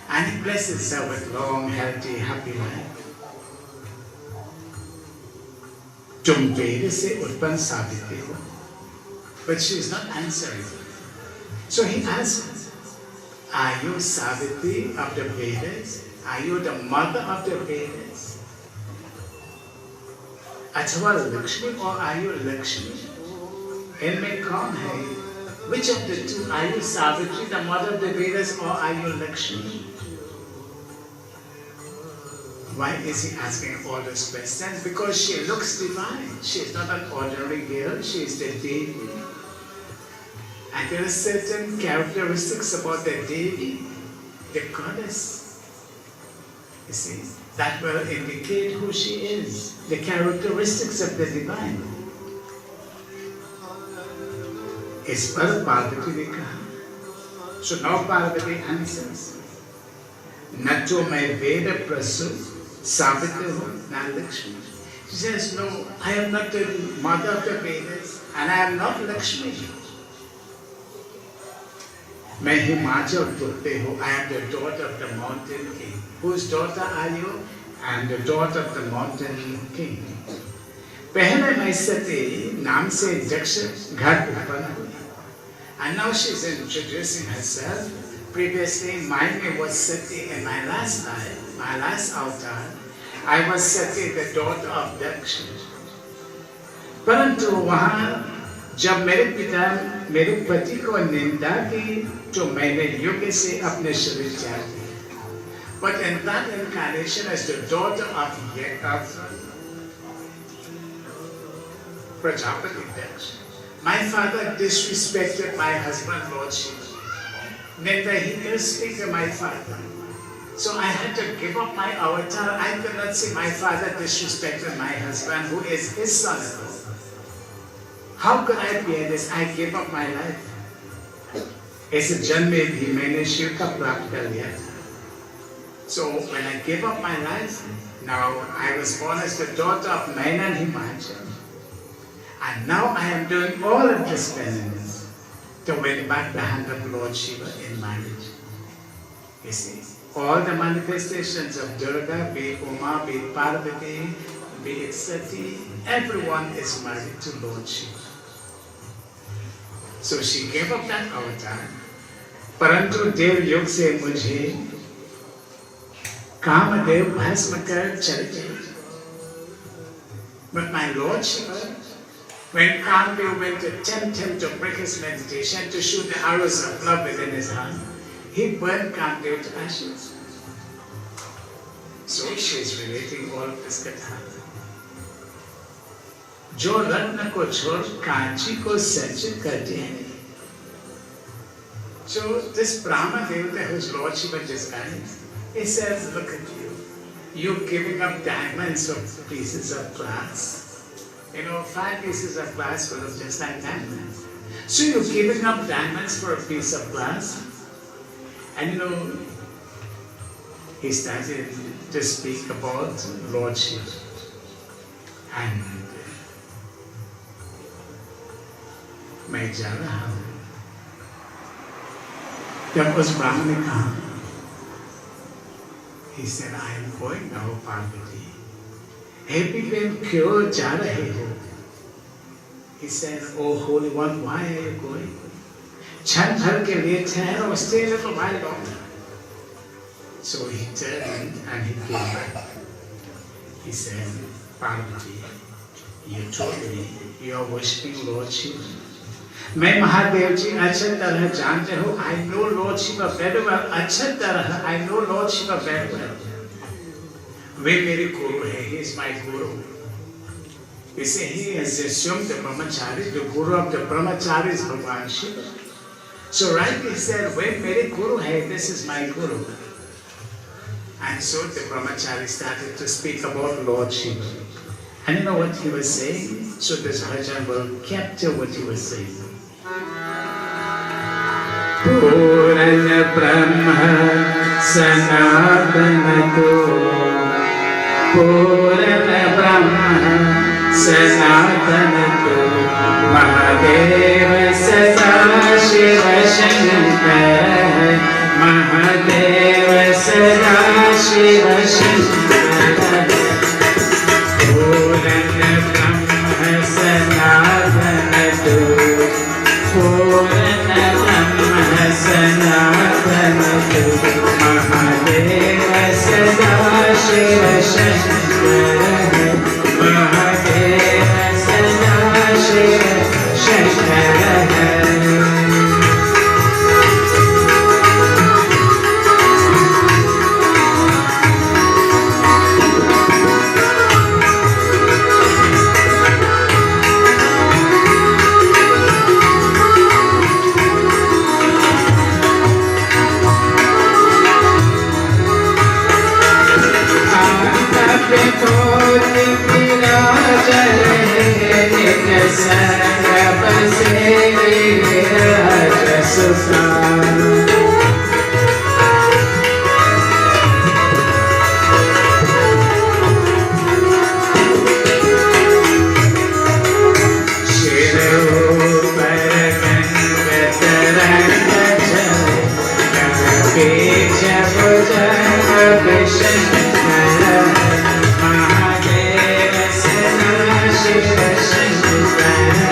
And he blesses her with long, healthy, happy life. तुम वेद से उत्पन्न सावित्री हो. But she is not answering. So he asks, are you Savitri of the Vedas? Are you the mother of the Vedas? अथवा Lakshmi, or are you Lakshmi? इनमें कौन है? Which of the two? Are you Savitri, the mother of the Vedas, or are you Lakshmi? Why is he asking all those questions? Because she looks divine. She is not an ordinary girl. She is the Devi. And there are certain characteristics about the Devi, the goddess. You see, that will indicate who she is. The characteristics of the divine. इस पर पार्वती ने कहा. So now Parvati answers. न तो मैं वेद प्रसूत सावित्री हूँ, न Lakshmi. She says, no, I am not the mother of the Vedas, and I am not Lakshmi. मैं हिमाचल पुत्री हूँ. I am the daughter of the mountain king. Whose daughter are you? I am the daughter of the mountain king. पहले मैं सती नाम से दक्ष घर उत्पन्न हुई. And now she is introducing herself. Previously, my name was Sati in my last life, my last avatar. I was Sati, the daughter of Daksha. परंतु वहाँ जब मेरे पिता मेरे पति को निंदा की, तो मैंने युग से अपने शरीर त्याग दिया. But in that incarnation as the daughter of Prajapati Daksha, my father disrespected my husband, Lord Shiva. Neither he ill-speak my father. So I had to give up my avatar. I could not see my father disrespected my husband, who is his son-in-law. How could I bear this? I gave up my life. इस जन्म में भी मैंने शिव का प्राप्त कर लिया था. So when I gave up my life, now I was born as the daughter of Mainan Himachal. And now I am doing all of this penance to win back the hand of Lord Shiva in marriage. You see, all the manifestations of Durga, be it Uma, be it Parvati, be it Sati, everyone is married to Lord Shiva. So she gave up that avatar. परंतु देव योग से मुझे कामदेव भस्म कर चल गए. But my Lord Shiva, when Kamdev went to tempt him to break his meditation, to shoot the arrows of love within his hand, he burned Kamdev to ashes. So she is relating all of this katha. जो रत्न को छोड़ कांची को संचित करते हैं. So this Brahma Devata, whose Lord Shiva describes, he says, look at you. You're giving up diamonds for pieces of glass. 5 pieces of glass will look just like diamonds. So you're giving up diamonds for a piece of glass? And he started to speak about Lord Shiva. And मैं जा रहा हूँ। जब उस ब्राह्मण ने कहा, he said, I am going now, Parvati. हे बिपिन, क्यों जा रहे हो? He said, oh holy one, why are you going? क्षण भर के लिए ठहरो, stay a little while longer. So he turned and he came back. He said, Parvati, you told me you are worshipping Lord Shiva. मैं महादेव जी अच्छी तरह जानते हो, I know Lord Shiva very well. अच्छी तरह I know Lord Shiva very well. वे मेरे गुरु है, he is my guru. You see, he has assumed the brahmachari, the guru of the brahmachari is Bhagwan Shiva. So rightly he said, वे मेरे गुरु है, this is my guru. And so the brahmachari started to speak about Lord Shiva. And you know what he was saying? So this bhajan will capture what he was saying. Puran Brahma Sanatana To Puran Brahma Sanatana To Mahadeva Sada Shiva Shankara Mahadeva Sada Shiva Shankara Puran Brahma Sanatana To Puran Brahma Sanatana To Mahadeva Sada Shiva Shankara Mahadeva Sada Shiva Shankara Mahadeva Sada Shiva Shankara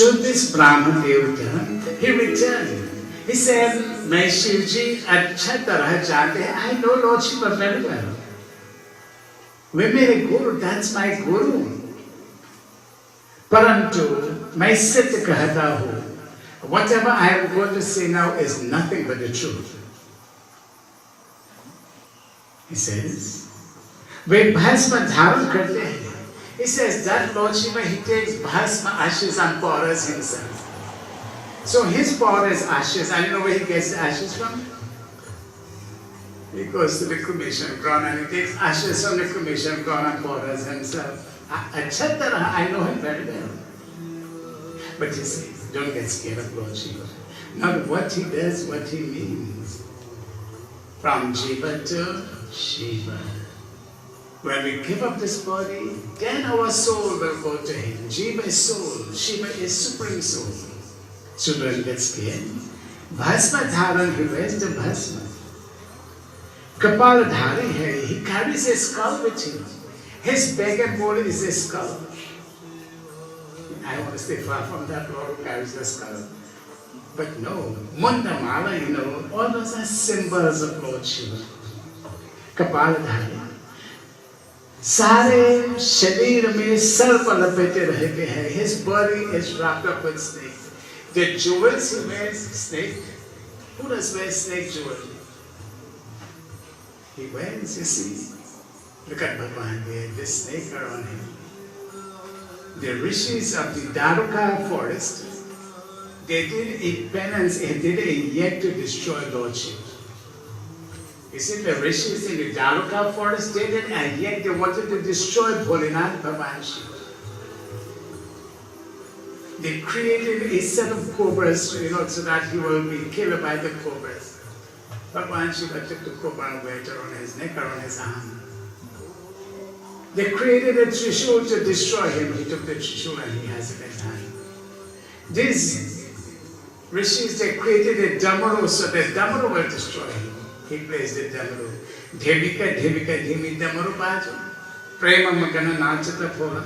So this Brahma Devata, he returned. He said, "मैं शिव जी अच्छा तरह जानते हैं. I know Lord Shiva very well. वे मेरे गुरु, that's my guru. परंतु मैं सत्य कहता हूँ. Whatever I am going to say now is nothing but the truth." He says, वे भस्म धारण करते हैं. He says that Lord Shiva, he takes bhasma, ashes and powders himself. So his powder is ashes, and you know where he gets the ashes from? He goes to the cremation ground and he takes ashes from the cremation ground and powders himself. I know him very well. But he says, don't get scared of Lord Shiva. Not what he does, what he means. From Jiva to Shiva. When we give up this body, then our soul will go to him. Jiva is soul, Shiva is supreme soul. So don't get scared. Bhasma dharan, he wears the bhasma. Kapala dhari hai, he carries a skull with him. His bag and bowl is a skull. I want to stay far from that Lord who carries the skull. But no, Mundamala, you know, all those are symbols of Lord Shiva. Kapala dhari. सारे शरीर में सर्प लपेटे रहते हैं. His body is wrapped up with snake. The jewels he wears, snake. Who does wear snake jewelry? He wears, you see. Look at Bhagwan there, this snake around him. The rishis of the Daruka forest, they did a penance, they did a yet to destroy Lord Shiva. You see, the rishis in the Daruka forest, they did a yet, they wanted to destroy Bholinath Bhagwan Shiva. They created a set of cobras, you know, so that he will be killed by the cobras. Bhagwan Shiva took the cobra and went around his neck, around his arm. They created a trishul to destroy him. He took the trishul and he has it in hand. These rishis, they created a damaru so that damaru will destroy him. He plays the damaru. Dhevika, dhevika, dhimi damaru baju. Prema magana nachata phola.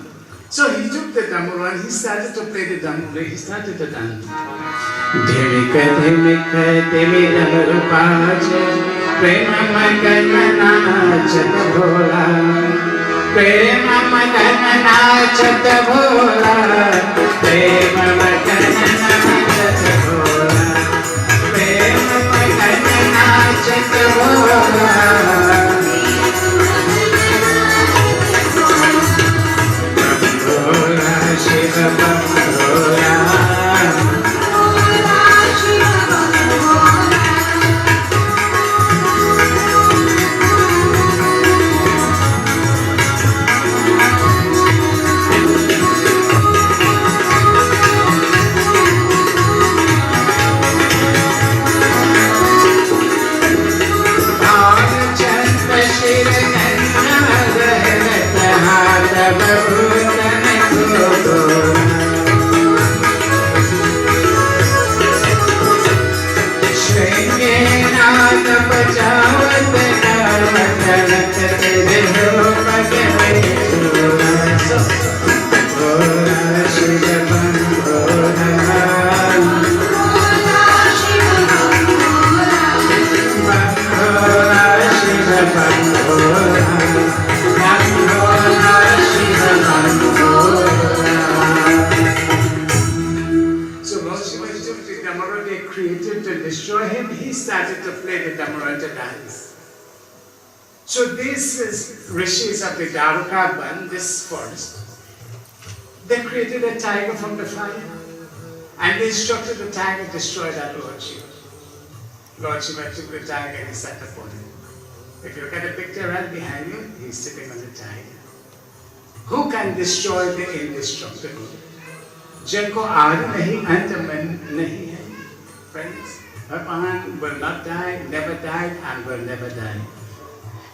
So he took the damaru and he started to play the damaru. He started to dance. Dhevika, dhevika, dhimi damaru baju. Prema magana nachata phola. Prema magana nachata phola. Prema magana nachata phola. Prema magana nachata phola. Bambola Shiva Bambola. So this is rishis of the Daruka, this forest. They created a tiger from the fire and they instructed the tiger to destroy that Lord Shiva. Lord Shiva took the tiger and he sat upon him. If you look at the picture right behind you, he's sitting on the tiger. Who can destroy the indestructible? जिनको आदि नहीं अंत नहीं है. Friends, Bhagavan will not die, never died and will never die.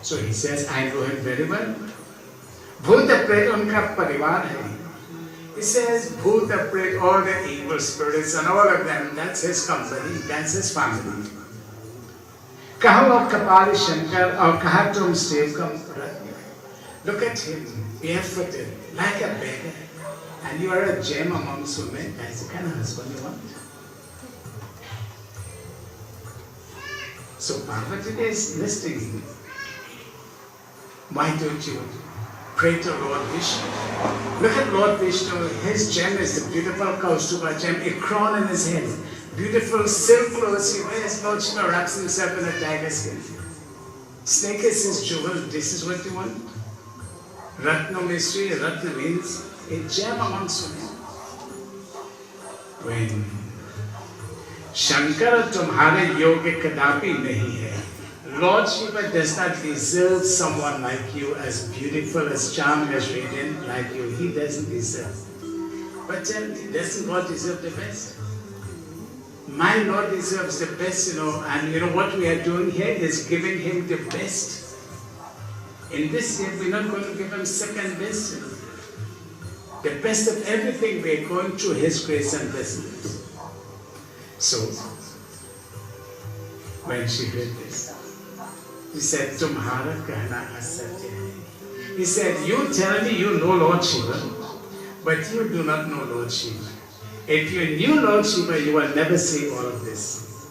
So he says, I know him very well. Bhuta Pret unka parivar hai. He says, Bhuta Pret, all the evil spirits and all of them, that's his company, that's his family. कहो आप कपाली शंकर और कहा तुम शिव का Look at him, barefooted, like a beggar. And you are a gem amongst women. That's the kind of husband you want. So Parvati is listening. Why don't you pray to Lord Vishnu? Look at Lord Vishnu. His gem is the beautiful Kaustuba gem, a crown in his head. Beautiful silk clothes he wears. Lord Shiva wraps himself in a tiger skin. Snake is his jewel. This is what you want? Ratna mystery. Ratna means a gem amongst women. When Shankara tumhare yoga kadapi nahi hai. Lord Shiva does not deserve someone like you, as beautiful, as charming, as radiant like you. He doesn't deserve. But tell me, doesn't God deserve the best? My Lord deserves the best, and what we are doing here is giving him the best. In this year, we're not going to give him second best. The best of everything we are going through his grace and blessings. So, when she heard this, he said, Tumhara kahna asatya hai. He said, you tell me you know Lord Shiva, but you do not know Lord Shiva. If you knew Lord Shiva, you will never say all of this.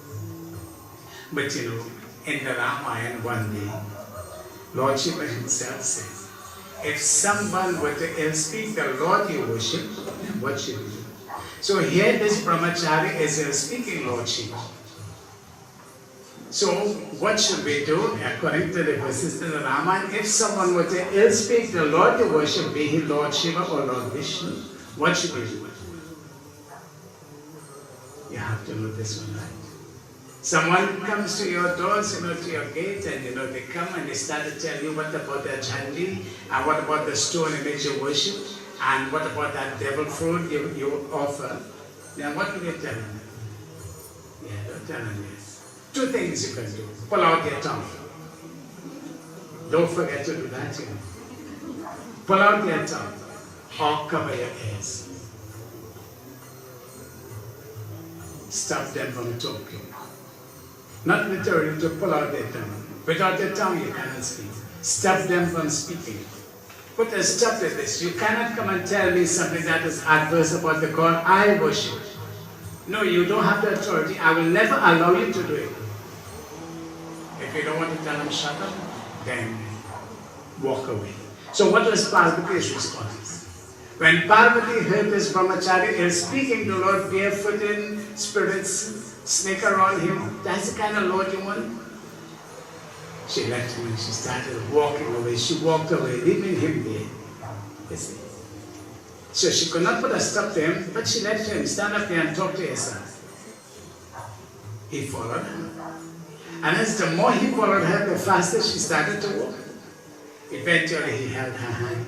But in the Ramayana one day, Lord Shiva himself says, if someone were to ill-speak the Lord you worship, what should you do? So here this brahmachari is ill-speaking Lord Shiva. So what should we do? According to the verses in the Ramayana, if someone were to ill-speak the Lord you worship, be he Lord Shiva or Lord Vishnu, what should we do? You have to know this one, right? Someone comes to your doors, to your gate, and they come and they start to tell you what about the Jandi, and what about the stone image you worship, and what about that devil fruit you offer. Then what do you tell them? Yeah, don't tell them this. Two things you can do. Pull out your tongue. Don't forget to do that, Pull out your tongue, or cover your ears. Stop them from talking. Not literally to pull out their tongue. Without their tongue you cannot speak. Stop them from speaking. Put a stop to this. You cannot come and tell me something that is adverse about the God I worship. No, you don't have the authority. I will never allow you to do it. If you don't want to tell them shut up, then walk away. So what was Parvati's response? When Parvati heard this brahmachari is speaking to Lord, barefooted spirits snake around him, that's the kind of Lord you want? She left him and she started walking away. She walked away, leaving him there. You see? So she could not put a stop to him, but she let him stand up there and talk to his son. He followed her. And as the more he followed her, the faster she started to walk. Eventually he held her hand.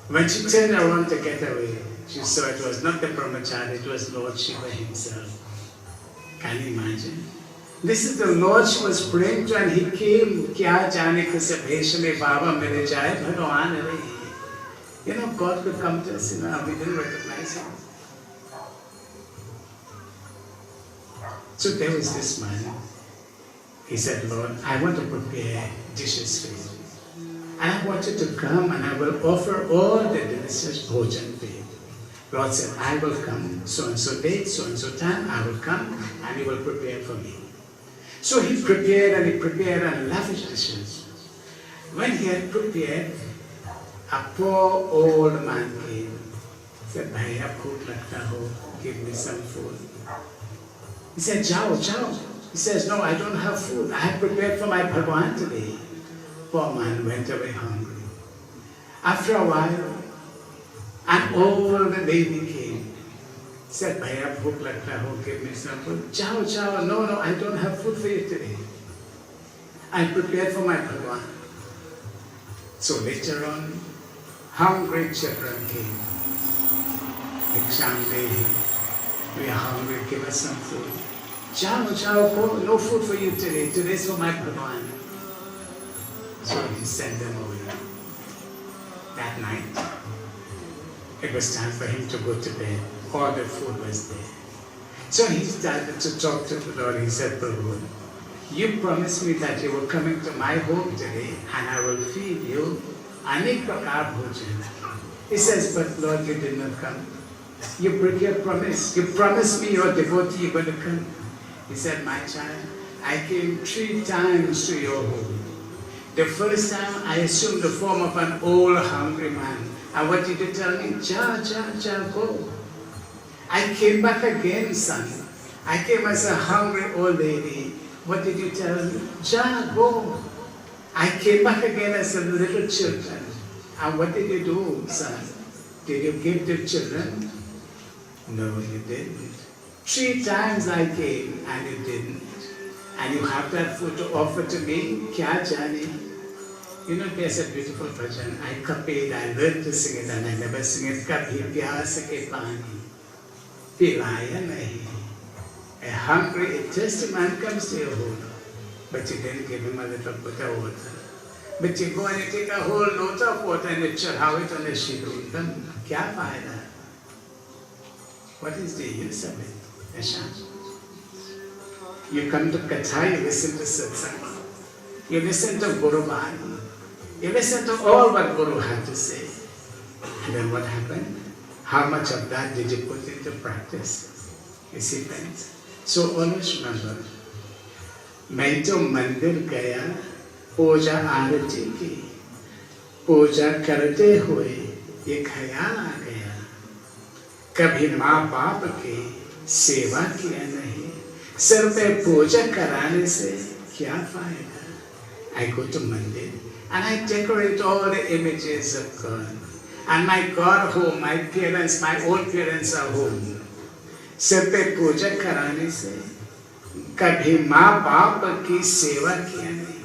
When she turned around to get away, she saw it was not the brahmachari, it was Lord Shiva himself. Can you imagine? This is the Lord she was praying to, and he came, Kya jane kise bhesh mein Baba mile jaye, Bhagavan rahe. God could come to us, and we didn't recognize him. So there was this man. He said, Lord, I want to prepare dishes for you. And I want you to come and I will offer all the delicious bhojan for you. Lord said, I will come, so-and-so date, so-and-so time, I will come and you will prepare for me. So he prepared and lavish dishes. When he had prepared, a poor old man came. He said, Bhaiya, bhook lagta ho, give me some food. He said, Jao. He says, no, I don't have food. I have prepared for my Bhagwan today. Poor man went away hungry. After a while, an old lady came. Said, Bhaiya, bhook lagta ho, give me some food. Jao, no, I don't have food for you today. I prepared for my Bhagwan. So later on, hungry children came. Bhiksham dehi, we are hungry, give us some food. Jao, no food for you today. Today's for my Bhagwan. So he sent them away. That night, it was time for him to go to bed. All the food was there. So he started to talk to the Lord. He said, Prabhu, You promised me that you were coming to my home today and I will feed you anek prakar bhojan. He says, but Lord, you did not come. You broke your promise. You promised me your devotee, you're going to come. He said, my child, I came 3 times to your home. The first time I assumed the form of an old hungry man. And what did you tell me? Ja, go. I came back again, son. I came as a hungry old lady. What did you tell me? Ja, go. I came back again as a little children. And what did you do, son? Did you give the children? No, you didn't. 3 times I came and you didn't. And you have that food to offer to me? Kya jani? You know, there's a beautiful bhajan. I copied, I learned to sing it and I never sing it. Kabhi pyas ke pani, pilaya nahi. A hungry, a thirsty man comes to your home, but you didn't give him a little bit of water. But you go and you take a whole load of water and you chadhav it on the shiru. Then, kya fayda? What is the use of it? Ashant. You come to Katha, you listen to satsang. You listen to Guru Bani. You listen to all what Guru had to say. And then what happened? How much of that did you put into practice? You see, friends? So always remember, मैं तो मंदिर गया पूजा आरती की, पूजा करते हुए ये ख्याल आ गया, कभी माँ बाप की सेवा किया नहीं, सिर पे पूजा कराने से क्या फायदा? I go to mandir and I decorate all the images of God. And my God home, my parents, my old parents are home. सिर पे पूजा कराने से कभी माँ बाप की सेवा किया नहीं.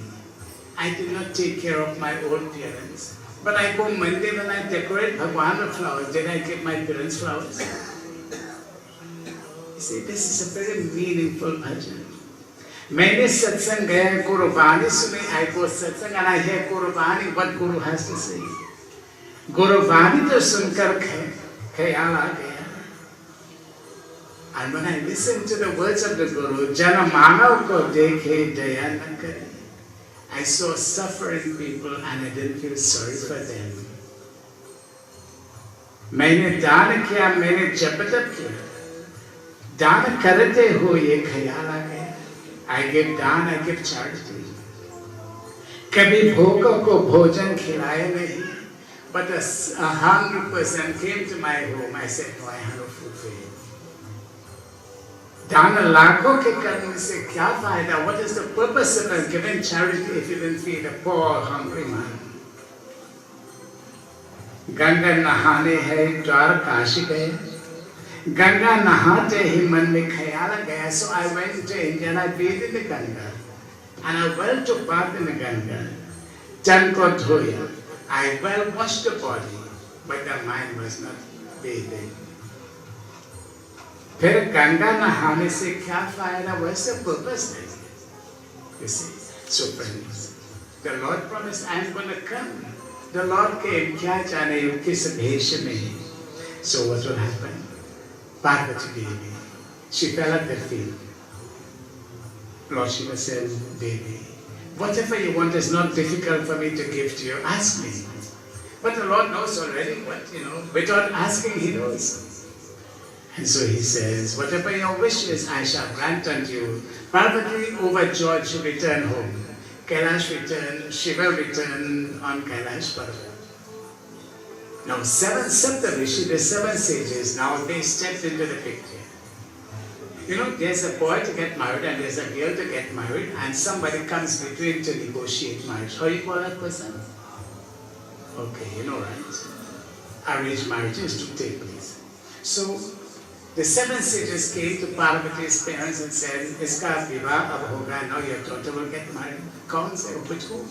I did not take care of my old parents. But I go mandir and I decorate Bhagwan with flowers. Did I give my parents flowers? You see, this is a very meaningful bhajan. मैंने सत्संग गया, Guru Bani सुने, I go सत्संग and I hear Guru Bani, what Guru has to say. Guru Bani तो सुनकर ख्याल आ गया. And when I listen to the words of the Guru, Jana Manav ko dekhe daya na kare. I saw suffering people and I didn't feel sorry for them. मैंने दान किया, मैंने जप किया. दान करते हो ये ख्याल आ गया. I give दान, I give charity. कभी भूखों को भोजन खिलाया नहीं. But a hungry person came to my home. I said, no, I have no food for you. दान लाखों के करने से क्या फायदा? What is the purpose of giving charity if you didn't feed a poor, hungry man? Ganga नहाने है द्वार काशी गए. गंगा नहाते ही मन में ख्याल गया. So I went to India and I bathed in the Ganga. And I went to bath in the Ganga. Chan ko dhoya. I well washed the body, but the mind was not bathing. फिर गंगा नहाने से क्या फायदा? What's the purpose then? You see, so friends, the Lord promised, I'm going to come. The Lord came, क्या जाने किस भेष में. So what will happen? Parvati Devi, she fell at their feet. Lord Shiva said, Devi, whatever you want is not difficult for me to give to you. Ask me. But the Lord knows already what, without asking, He knows. And so He says, whatever your wish is, I shall grant unto you. Parvati, overjoyed, she returned home. Kailash returned, Shiva returned on Kailash Parvat. Now 7 Saptarishi, the 7 sages, now they stepped into the picture. There's a boy to get married and there's a girl to get married and somebody comes between to negotiate marriage. How do you call that person? Okay, right? Arranged marriages to take place. So, the 7 sages came to Parvati's parents and said, Iska vivaah ab hoga, now your daughter will get married. Kaun se, which who?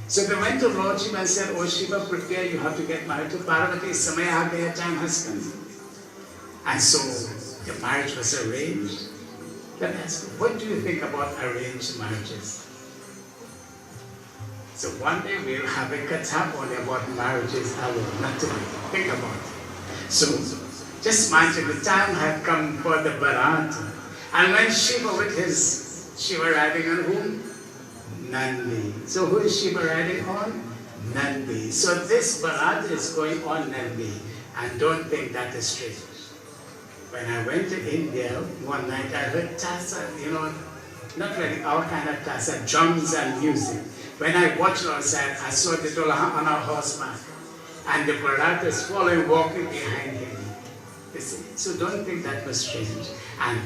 So they went to Lord Shiva and said, oh Shiva, prepare, you have to get married to Parvati. Samay aa gaya, time has come. And so, the marriage was arranged. Then ask, what do you think about arranged marriages? So one day we'll have a katha only about marriages alone, not today. Think about it. So, just imagine the time had come for the Barat. And when Shiva with his Shiva riding on whom? Nandi. So who is Shiva riding on? Nandi. So this Bharat is going on Nandi. And don't think that is strange. When I went to India, one night I heard tassa, not really our kind of tassa, drums and music. When I watched outside, I saw the Dula on a horseback. And the Bharat is following, walking behind him. You see? So don't think that was strange. And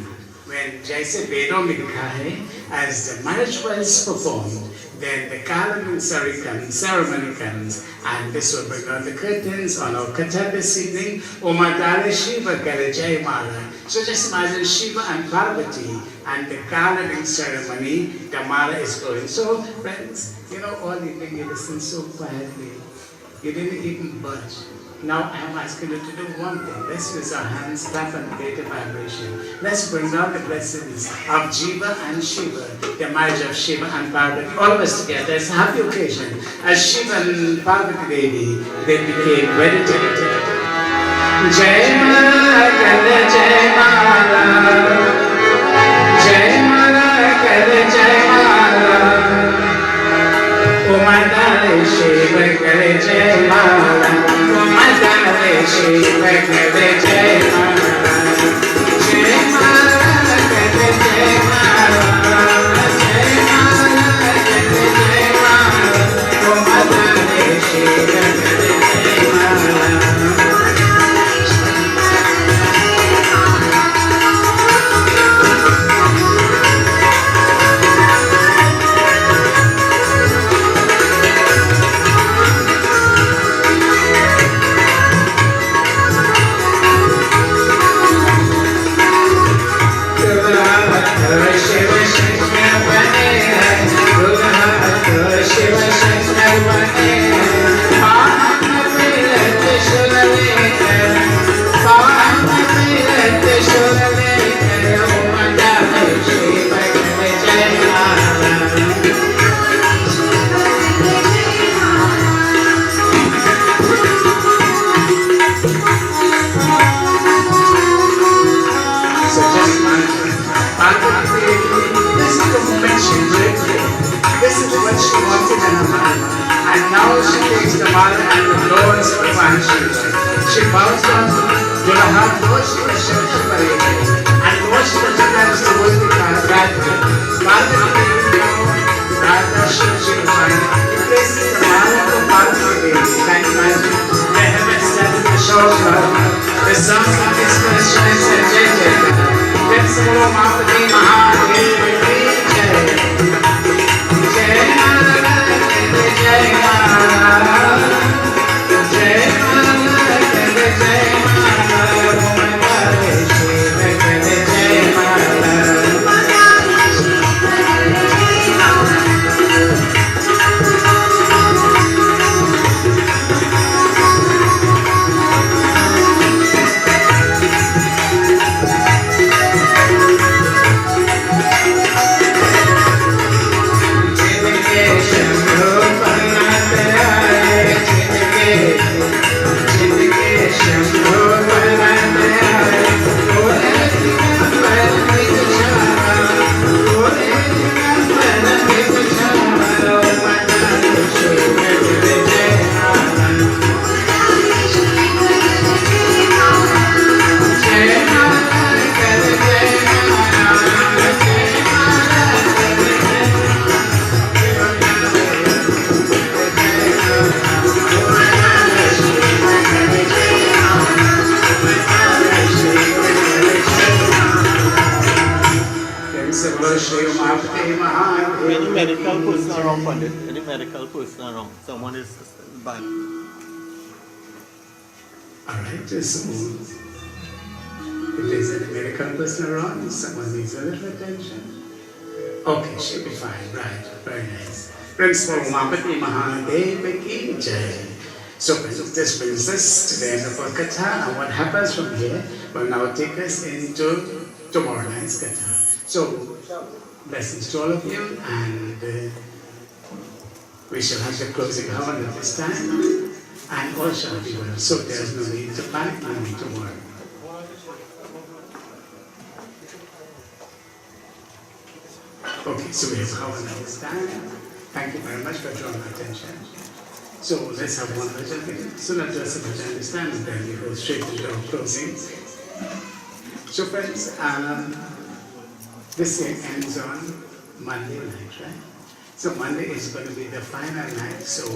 when Jaise Vedo mein likha hai, as the marriage was performed, then the Kalaman ceremony comes, and this will bring out the curtains on our Katha this evening. Umadale Shiva Kare Jai Mala. So just imagine Shiva and Parvati and the Kalaman ceremony, the Mala is going. So friends, all evening you listen so quietly. You didn't even budge. Now I am asking you to do one thing. Let's use our hands, clap and create a vibration. Let's bring down the blessings of Jiva and Shiva, the marriage of Shiva and Parvati. All of us together. It's a happy occasion. As Shiva and Parvati Devi, they became very dedicated. Jai Mala Kare Jai Mala, Jai Mala Kare Jai Mala, Umadale Shiva Kare Jai Mala, Umadale Shiva Kare Jai Mala, Jai Mala Kare Jai Mala, Jai Mala Kare Jai Mala, Umadale Shiva Kare Jai Mala. She bows down to the heart, Lord Shiva Shiva, and Lord Shiva Shiva is the word we call Radha. Parvati Devi, Radha Shiva Shiva. This is the Mala of Parvati Devi. Can you imagine? They have established the Shosha, the songs of this Krishna and Jai Jai. Let's go Mahapati Mahadevi Jai. Jai Mala, Jai Mala, Jai Mala. Any medical person around for this? Any medical person around? Someone is bad. Alright, so if there's any medical person around, someone needs a little attention. Okay, she'll be fine, right, very nice. Principal Mahapati Mahadeva Ki Jai. So this brings us to the end of our Katha, and what happens from here will now take us into tomorrow night's Katha. So, blessings to all of you, and we shall have the closing Havan at this time, and all shall be well. So there is no need to panic, no need to worry. so we have covered this time. Thank you very much for drawing my attention. So let's have one bhajan again. So let's do a bhajan this time and then we go straight to the closing. So friends, this thing ends on Monday night, right? So Monday is going to be the final night, so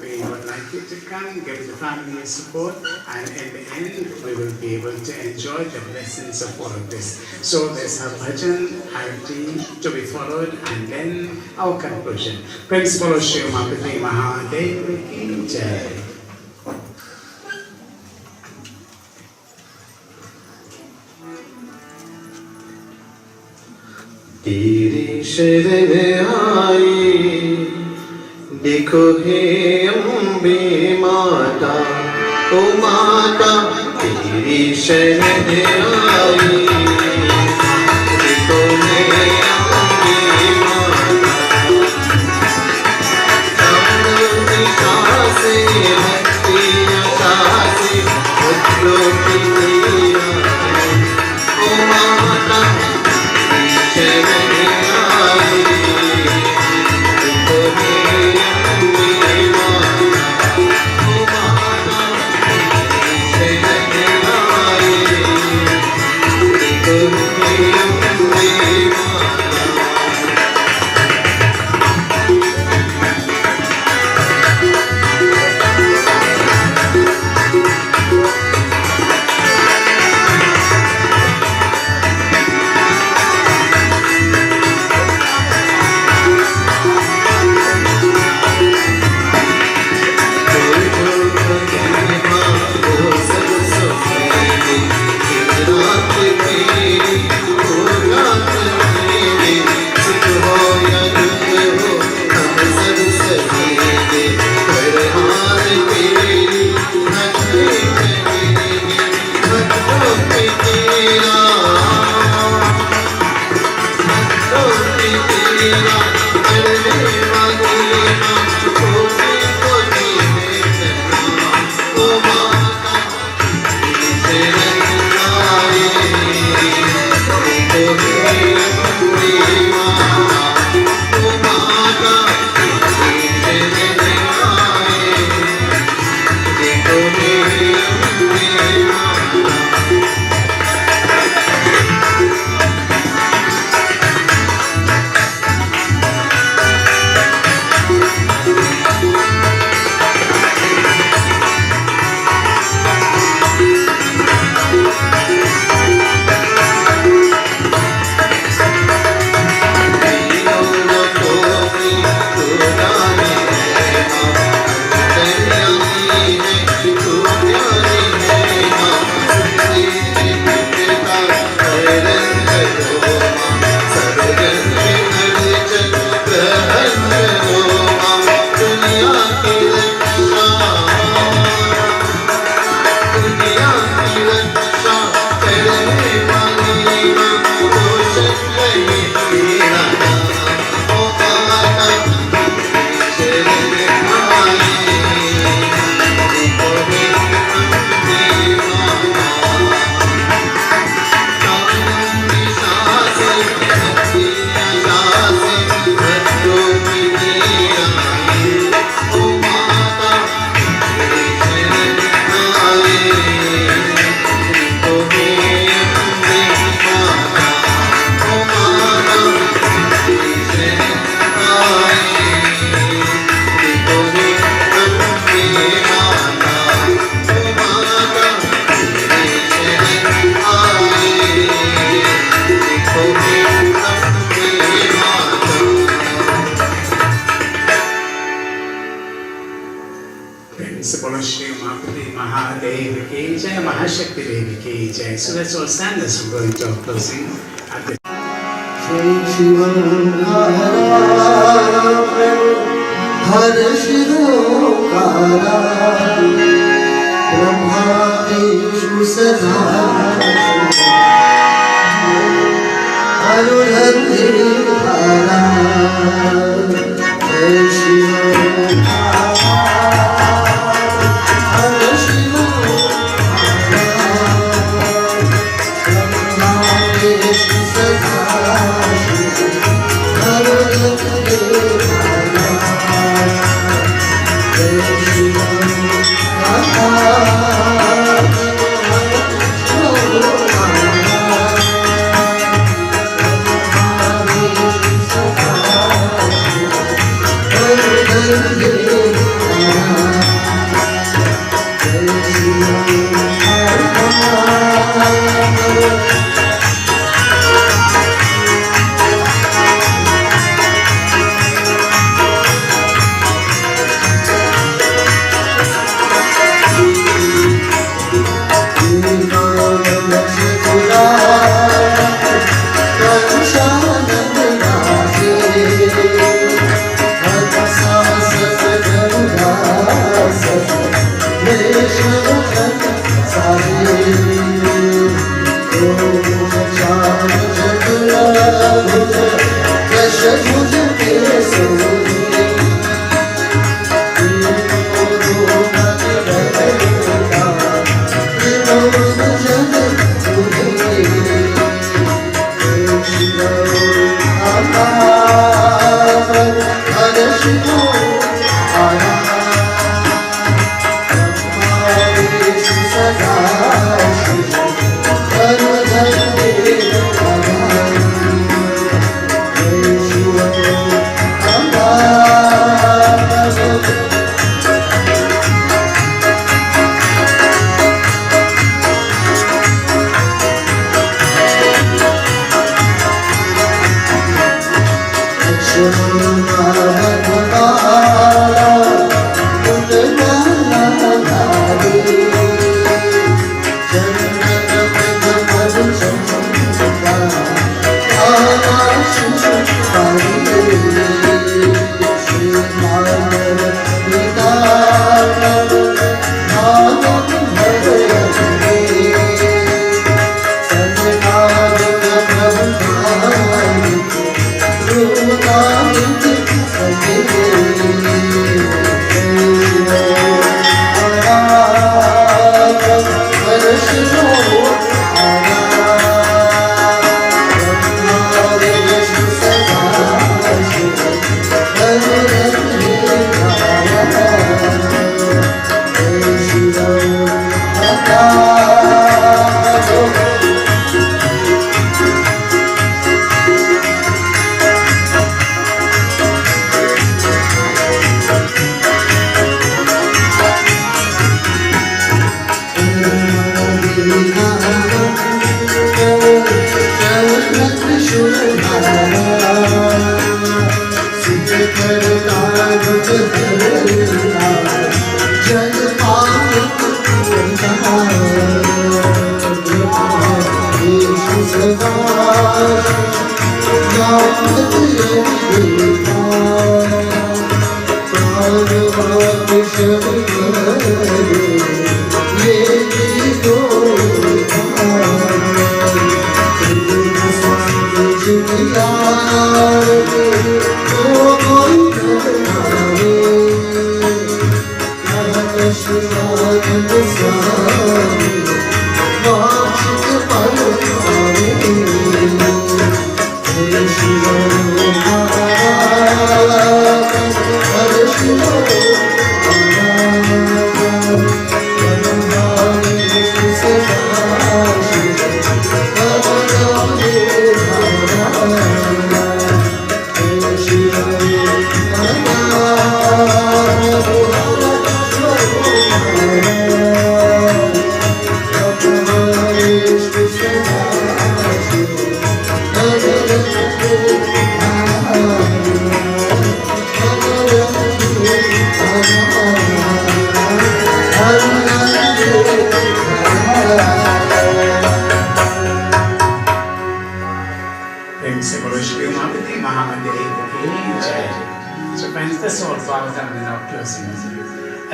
we would like you to come, give the family your support, and in the end, we will be able to enjoy the blessings of all of this. So let's have bhajan, arati to be followed, and then our conclusion. Praise follow Shri Umapathi Mahadev Ki Jai. तेरी शरण आई देखो हे अम्बे माता ओ माता तेरी शरण आई देखो हे अम्बे माता दिशा से भक्ति आशा से पुत्रों की मीरा ओ माता शरण आई देखो हे अम्बे माता ओ माता शरण आई देखो हे अम्बे माता So let's all stand as we're going to our closing. जय शिवंकारा हर शिरोकारा ब्रह्मा विष्णु सदा अरुणधीरा जय शिवंकारा हर शिरोकारा ब्रह्मा विष्णु सदा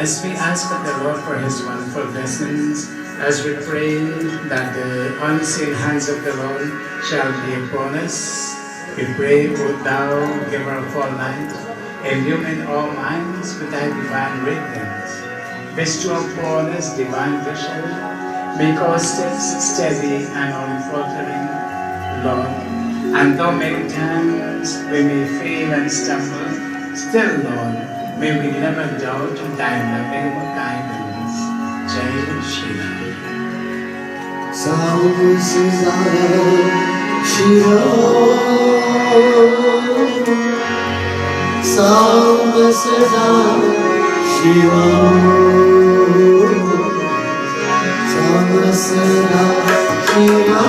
As we ask of the Lord for His wonderful blessings, as we pray that the unseen hands of the Lord shall be upon us, we pray, O Thou, Giver of all light, illumine all minds with Thy divine radiance. Bestow upon us divine vision, make our steps steady and unfaltering, Lord. And though many times we may fail and stumble, still, Lord, may we never doubt Thy loving guidance. Jai Shri Ram. Saum Sazaya Shri Saum Sazaya Shri Saum Sazaya Shri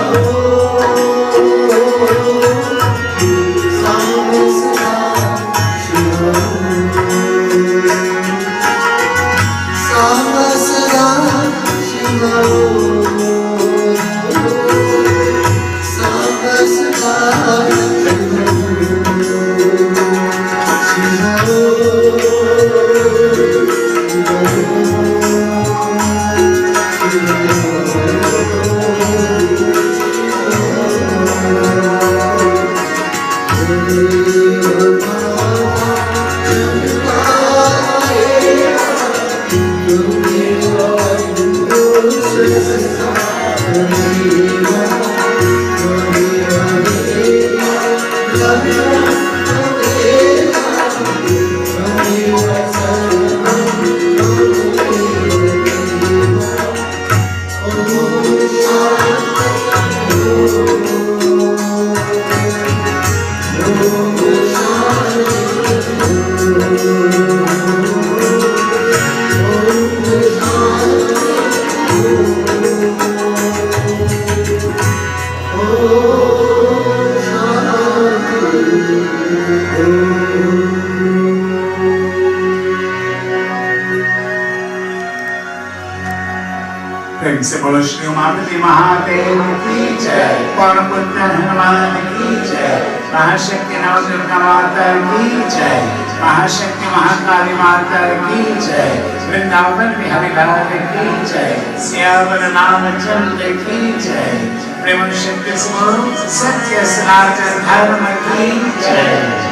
प्रेम से बोलो श्री उमापति महादेव की जय, पवन पुत्र हनुमान की जय, महाशक्ति नवदुर्गा माता की जय, महाशक्ति महाकाली माता की जय, वृंदावन बिहारी लाल की जय, सियावर रामचंद्र की जय, प्रेम शक्ति स्वरूप सत्य सनातन धर्म की जय।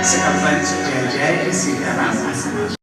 जय जय सीताराम।